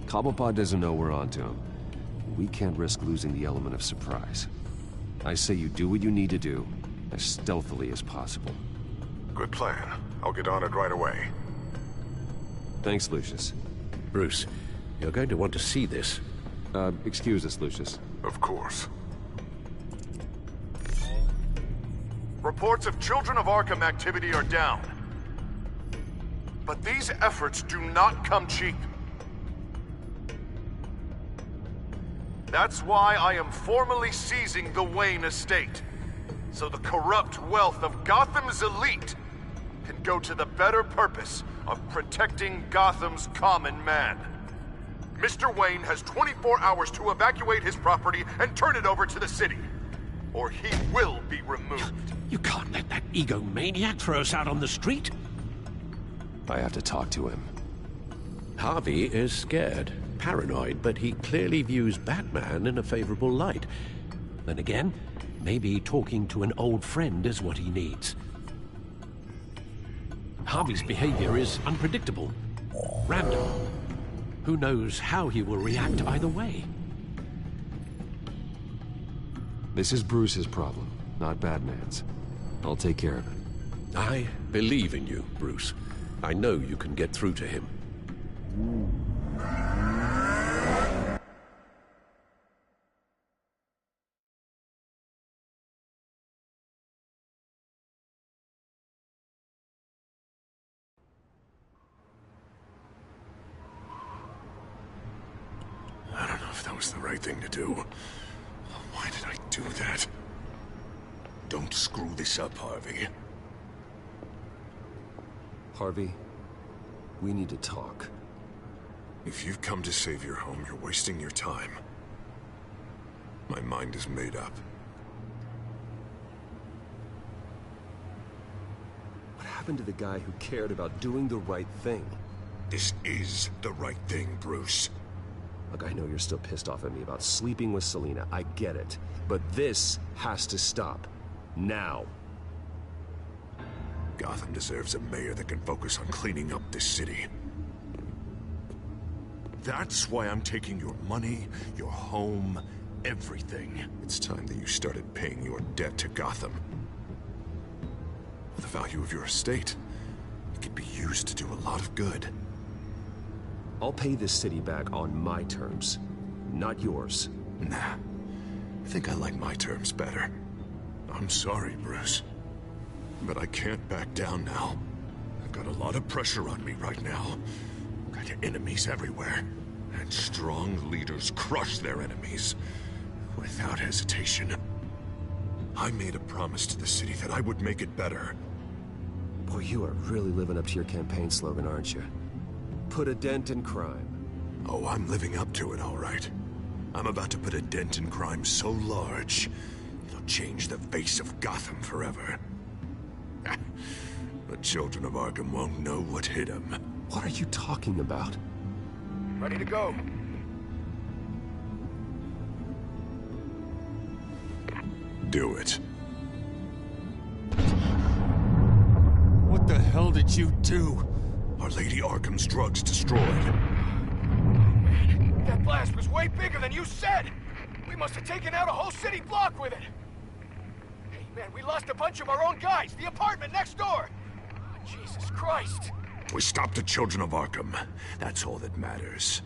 Cobblepot doesn't know we're onto him. We can't risk losing the element of surprise. I say you do what you need to do, as stealthily as possible. Good plan. I'll get on it right away. Thanks, Lucius. Bruce, you're going to want to see this. Excuse us, Lucius. Of course. Reports of Children of Arkham activity are down. But these efforts do not come cheap. That's why I am formally seizing the Wayne estate, so the corrupt wealth of Gotham's elite can go to the better purpose of protecting Gotham's common man. Mr. Wayne has 24 hours to evacuate his property and turn it over to the city, or he will be removed. You can't let that egomaniac throw us out on the street. I have to talk to him. Harvey is scared, paranoid, but he clearly views Batman in a favorable light. Then again, maybe talking to an old friend is what he needs. Harvey's behavior is unpredictable, random. Who knows how he will react either way? This is Bruce's problem, not Batman's. I'll take care of it. I believe in you, Bruce. I know you can get through to him. I don't know if that was the right thing to do. Why did I do that? Don't screw this up, Harvey. Harvey, We need to talk. If you've come to save your home, you're wasting your time. My mind is made up. What happened to the guy who cared about doing the right thing? This is the right thing, Bruce. Look, I know you're still pissed off at me about sleeping with Selina. I get it. But this has to stop. Now. Gotham deserves a mayor that can focus on cleaning up this city. That's why I'm taking your money, your home, everything. It's time that you started paying your debt to Gotham. For the value of your estate, it could be used to do a lot of good. I'll pay this city back on my terms, not yours. Nah, I think I like my terms better. I'm sorry, Bruce, but I can't back down now. I've got a lot of pressure on me right now. Got enemies everywhere, and strong leaders crush their enemies without hesitation. I made a promise to the city that I would make it better. Boy, you are really living up to your campaign slogan, aren't you? Put a dent in crime. Oh, I'm living up to it, all right. I'm about to put a dent in crime so large, it'll change the face of Gotham forever. The children of Arkham won't know what hit them. What are you talking about? Ready to go. Do it. What the hell did you do? Our Lady Arkham's drugs destroyed. Man, that blast was way bigger than you said! We must have taken out a whole city block with it! Hey, man, we lost a bunch of our own guys! The apartment next door! Oh, Jesus Christ! We stopped the children of Arkham. That's all that matters.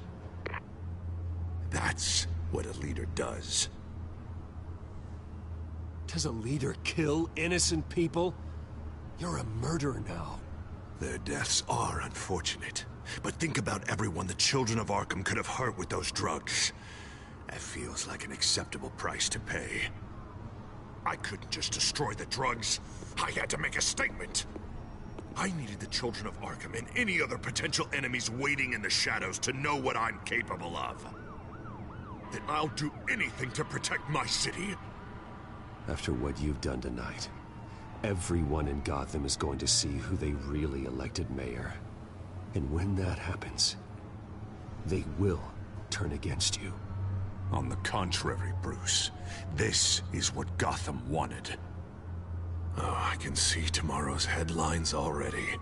That's what a leader does. Does a leader kill innocent people? You're a murderer now. Their deaths are unfortunate. But think about everyone the children of Arkham could have hurt with those drugs. That feels like an acceptable price to pay. I couldn't just destroy the drugs. I had to make a statement. I needed the children of Arkham and any other potential enemies waiting in the shadows to know what I'm capable of. That I'll do anything to protect my city. After what you've done tonight, everyone in Gotham is going to see who they really elected mayor. And when that happens, they will turn against you. On the contrary, Bruce. This is what Gotham wanted. Oh, I can see tomorrow's headlines already.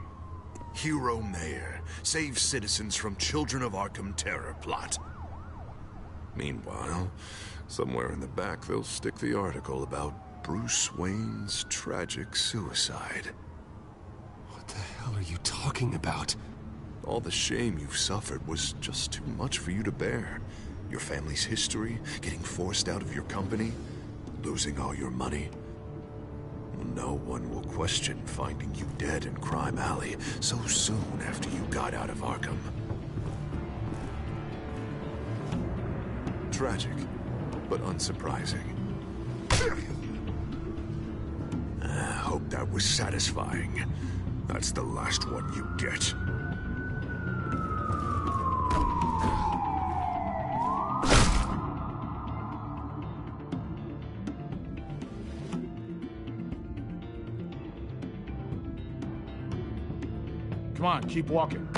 Hero Mayor saves citizens from Children of Arkham terror plot. Meanwhile, somewhere in the back they'll stick the article about Bruce Wayne's tragic suicide. What the hell are you talking about? All the shame you've suffered was just too much for you to bear. Your family's history, getting forced out of your company, losing all your money. No one will question finding you dead in Crime Alley so soon after you got out of Arkham. Tragic, but unsurprising. I hope that was satisfying. That's the last one you get. Come on, keep walking.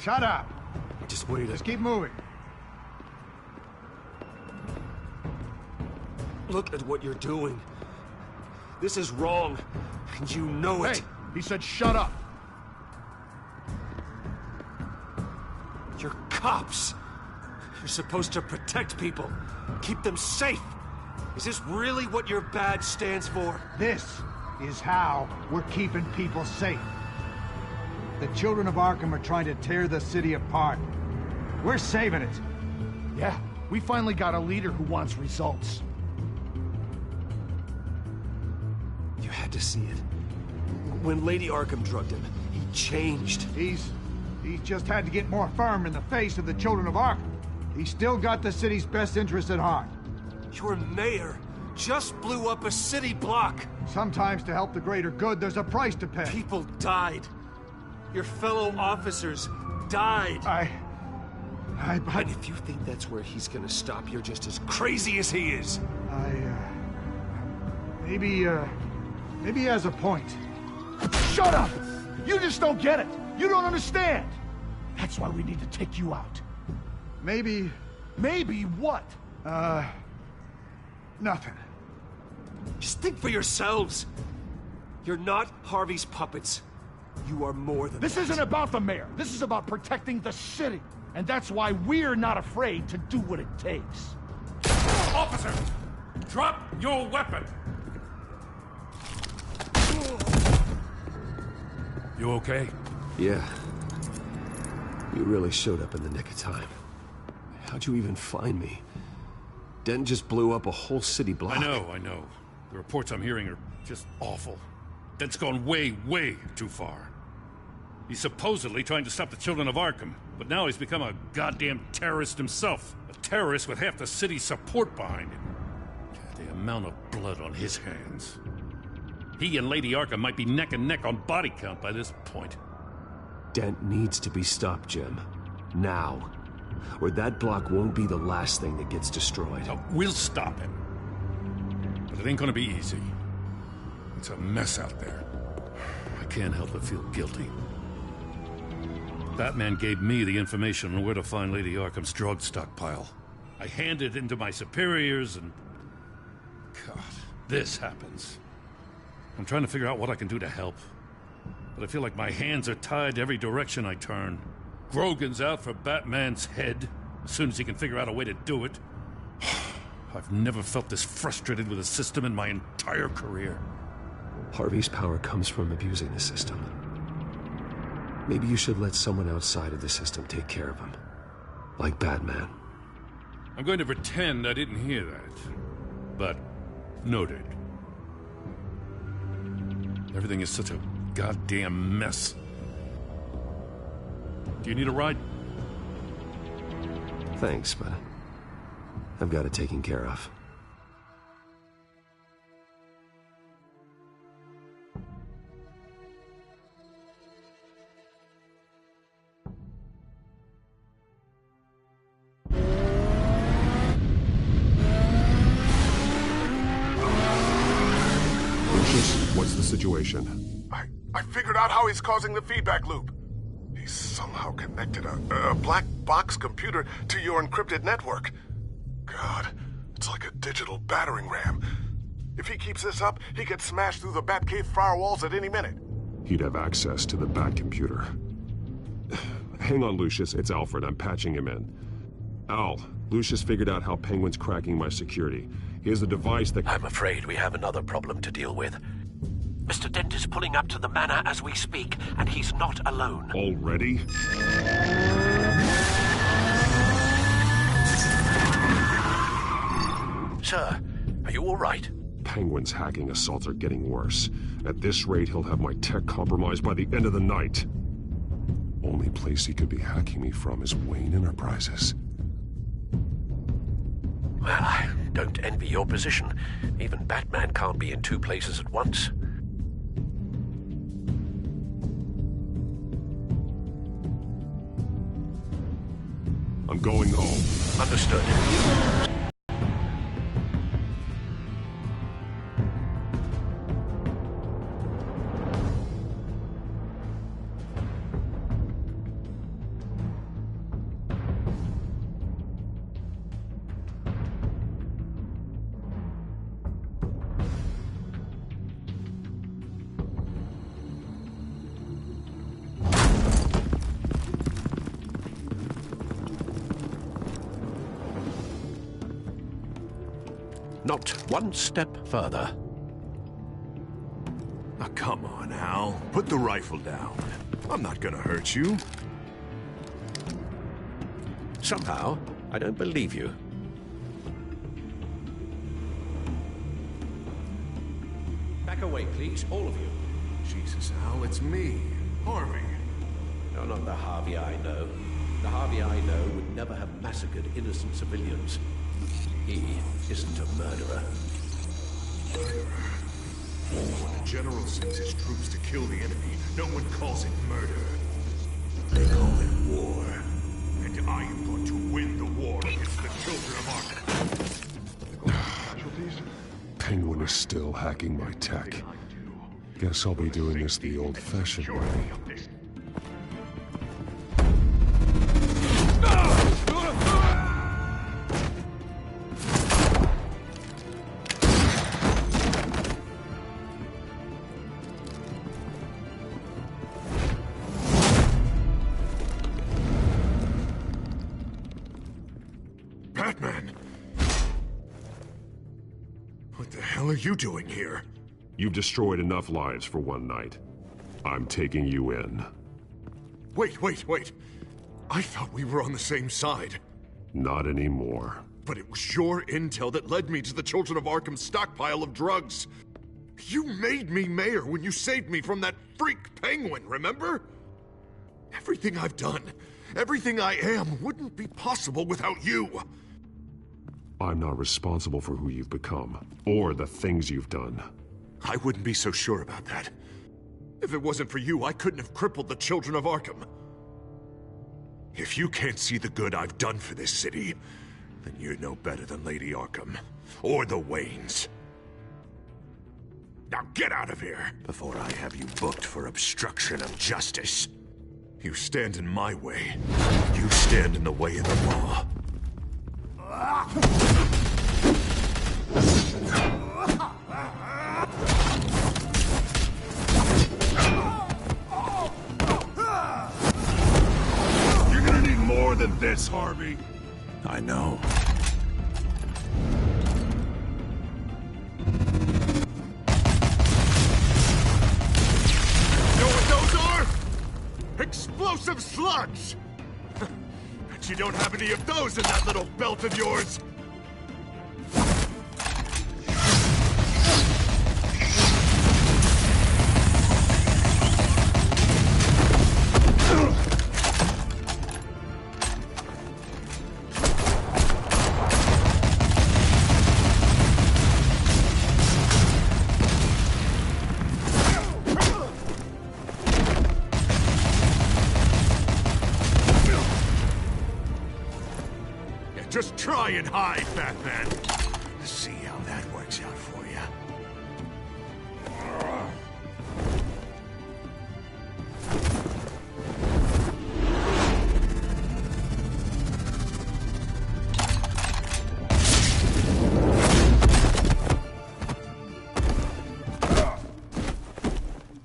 Shut up! Just wait. Just keep moving. Look at what you're doing. This is wrong, and you know it. Hey, he said shut up. You're cops. You're supposed to protect people, keep them safe. Is this really what your badge stands for? This is how we're keeping people safe. The children of Arkham are trying to tear the city apart. We're saving it. Yeah, we finally got a leader who wants results. You had to see it. When Lady Arkham drugged him, he changed. He's just had to get more firm in the face of the children of Arkham. He's still got the city's best interest at heart. Your mayor just blew up a city block. Sometimes to help the greater good, there's a price to pay. People died. Your fellow officers died. But if you think that's where he's gonna stop, you're just as crazy as he is. Maybe he has a point. Shut up! You just don't get it. You don't understand. That's why we need to take you out. Maybe what? Nothing. Just think for yourselves. You're not Harvey's puppets. You are more than This that. isn't about the mayor. This is about protecting the city. And that's why we're not afraid to do what it takes. Officer! Drop your weapon! You okay? Yeah. You really showed up in the nick of time. How'd you even find me? Dent just blew up a whole city block. I know. The reports I'm hearing are just awful. Dent's gone way, way too far. He's supposedly trying to stop the children of Arkham, but now he's become a goddamn terrorist himself. A terrorist with half the city's support behind him. The amount of blood on his hands. He and Lady Arkham might be neck and neck on body count by this point. Dent needs to be stopped, Jim. Now. Or that block won't be the last thing that gets destroyed. We'll stop him. But it ain't gonna be easy. It's a mess out there. I can't help but feel guilty. Batman gave me the information on where to find Lady Arkham's drug stockpile. I handed it into my superiors and... God, this happens. I'm trying to figure out what I can do to help. But I feel like my hands are tied every direction I turn. Grogan's out for Batman's head, as soon as he can figure out a way to do it. I've never felt this frustrated with a system in my entire career. Harvey's power comes from abusing the system. Maybe you should let someone outside of the system take care of him. Like Batman. I'm going to pretend I didn't hear that. But, noted. Everything is such a goddamn mess. Do you need a ride? Thanks, but I've got it taken care of. What's the situation? I figured out how he's causing the feedback loop. He's somehow connected a black box computer to your encrypted network. God, it's like a digital battering ram. If he keeps this up, he could smash through the Batcave firewalls at any minute. He'd have access to the Bat computer. Hang on, Lucius. It's Alfred. I'm patching him in. Al, Lucius figured out how Penguin's cracking my security. He has a device that... I'm afraid we have another problem to deal with. Mr. Dent is pulling up to the manor as we speak, and he's not alone. Already? Sir, are you all right? Penguin's hacking assaults are getting worse. At this rate, he'll have my tech compromised by the end of the night. Only place he could be hacking me from is Wayne Enterprises. Well, I don't envy your position. Even Batman can't be in two places at once. I'm going home. Understood. Not one step further. Now, come on, Al. Put the rifle down. I'm not gonna hurt you. Somehow, I don't believe you. Back away, please, all of you. Jesus, Al, it's me, Harvey. No, not the Harvey I know. The Harvey I know would never have massacred innocent civilians. He isn't a murderer. When the general sends his troops to kill the enemy, no one calls it murder. They call it war. And I am going to win the war against the children of Arkham. Penguin is still hacking my tech. Guess I'll be doing this the old-fashioned way. Batman! What the hell are you doing here? You've destroyed enough lives for one night. I'm taking you in. Wait. I thought we were on the same side. Not anymore. But it was your intel that led me to the Children of Arkham's stockpile of drugs. You made me mayor when you saved me from that freak Penguin, remember? Everything I've done, everything I am, wouldn't be possible without you. I'm not responsible for who you've become, or the things you've done. I wouldn't be so sure about that. If it wasn't for you, I couldn't have crippled the Children of Arkham. If you can't see the good I've done for this city, then you're no better than Lady Arkham, or the Waynes. Now get out of here, before I have you booked for obstruction of justice. You stand in my way. You stand in the way of the law. You're gonna need more than this, Harvey. I know. Know what those are? Explosive slugs! Bet you don't have any of those in that little belt of yours. Just try and hide, Batman. Let's see how that works out for you.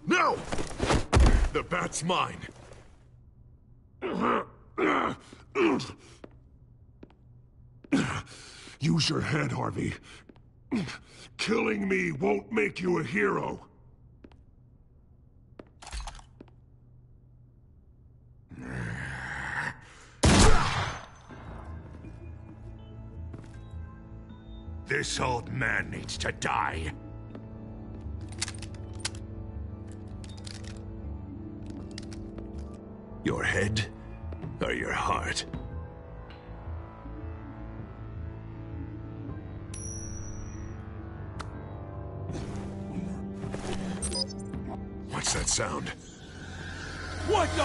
No! The bat's mine. Use your head, Harvey. Killing me won't make you a hero. This old man needs to die. Your head or your heart? What's that sound? What the?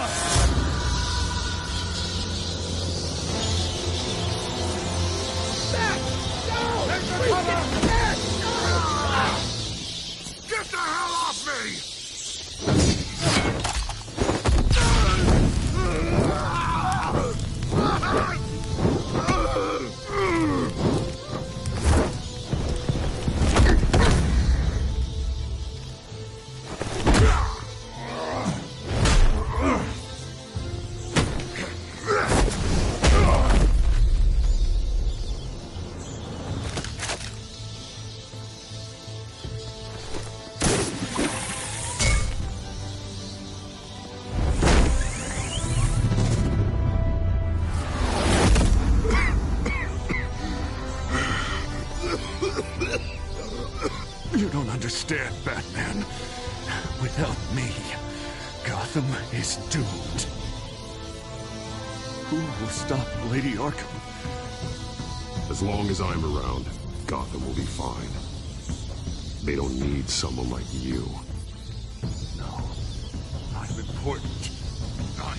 Get the hell off me! You don't understand, Batman. Without me, Gotham is doomed. Who will stop Lady Arkham? As long as I'm around, Gotham will be fine. They don't need someone like you. No. I'm important. I'm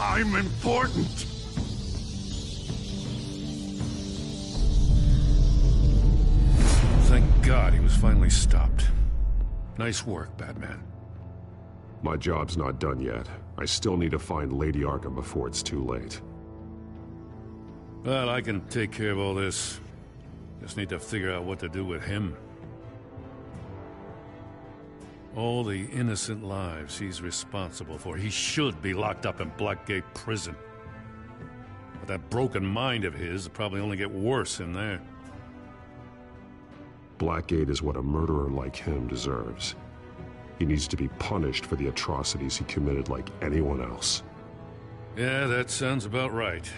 I'm important! Thank God he was finally stopped. Nice work, Batman. My job's not done yet. I still need to find Lady Arkham before it's too late. Well, I can take care of all this. Just need to figure out what to do with him. All the innocent lives he's responsible for. He should be locked up in Blackgate Prison. But that broken mind of his will probably only get worse in there. Blackgate is what a murderer like him deserves. He needs to be punished for the atrocities he committed like anyone else. Yeah, that sounds about right.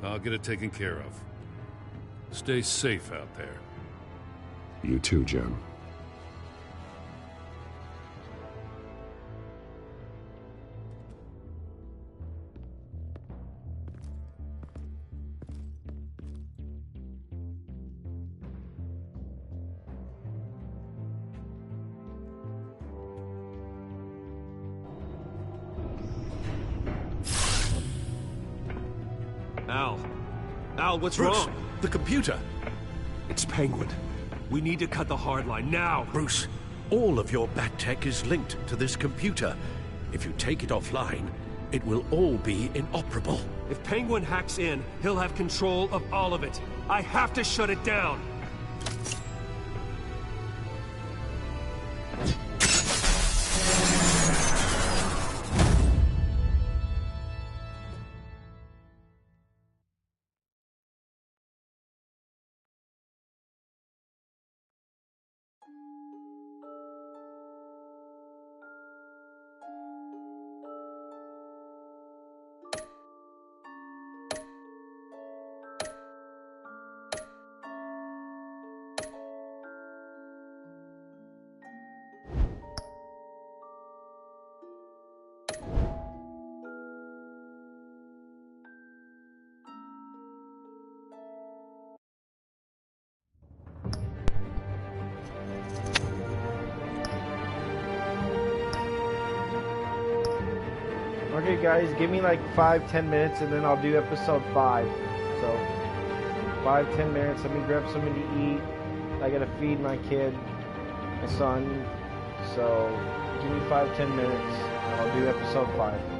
I'll get it taken care of. Stay safe out there. You too, Jim. Al, what's Bruce, wrong? the computer. It's Penguin. We need to cut the hard line now. Bruce, all of your bat tech is linked to this computer. If you take it offline, it will all be inoperable. If Penguin hacks in, he'll have control of all of it. I have to shut it down. Okay guys, give me like 5-10 minutes and then I'll do episode 5. So 5-10 minutes, let me grab something to eat. I gotta feed my kid, my son. So give me 5-10 minutes and I'll do episode 5.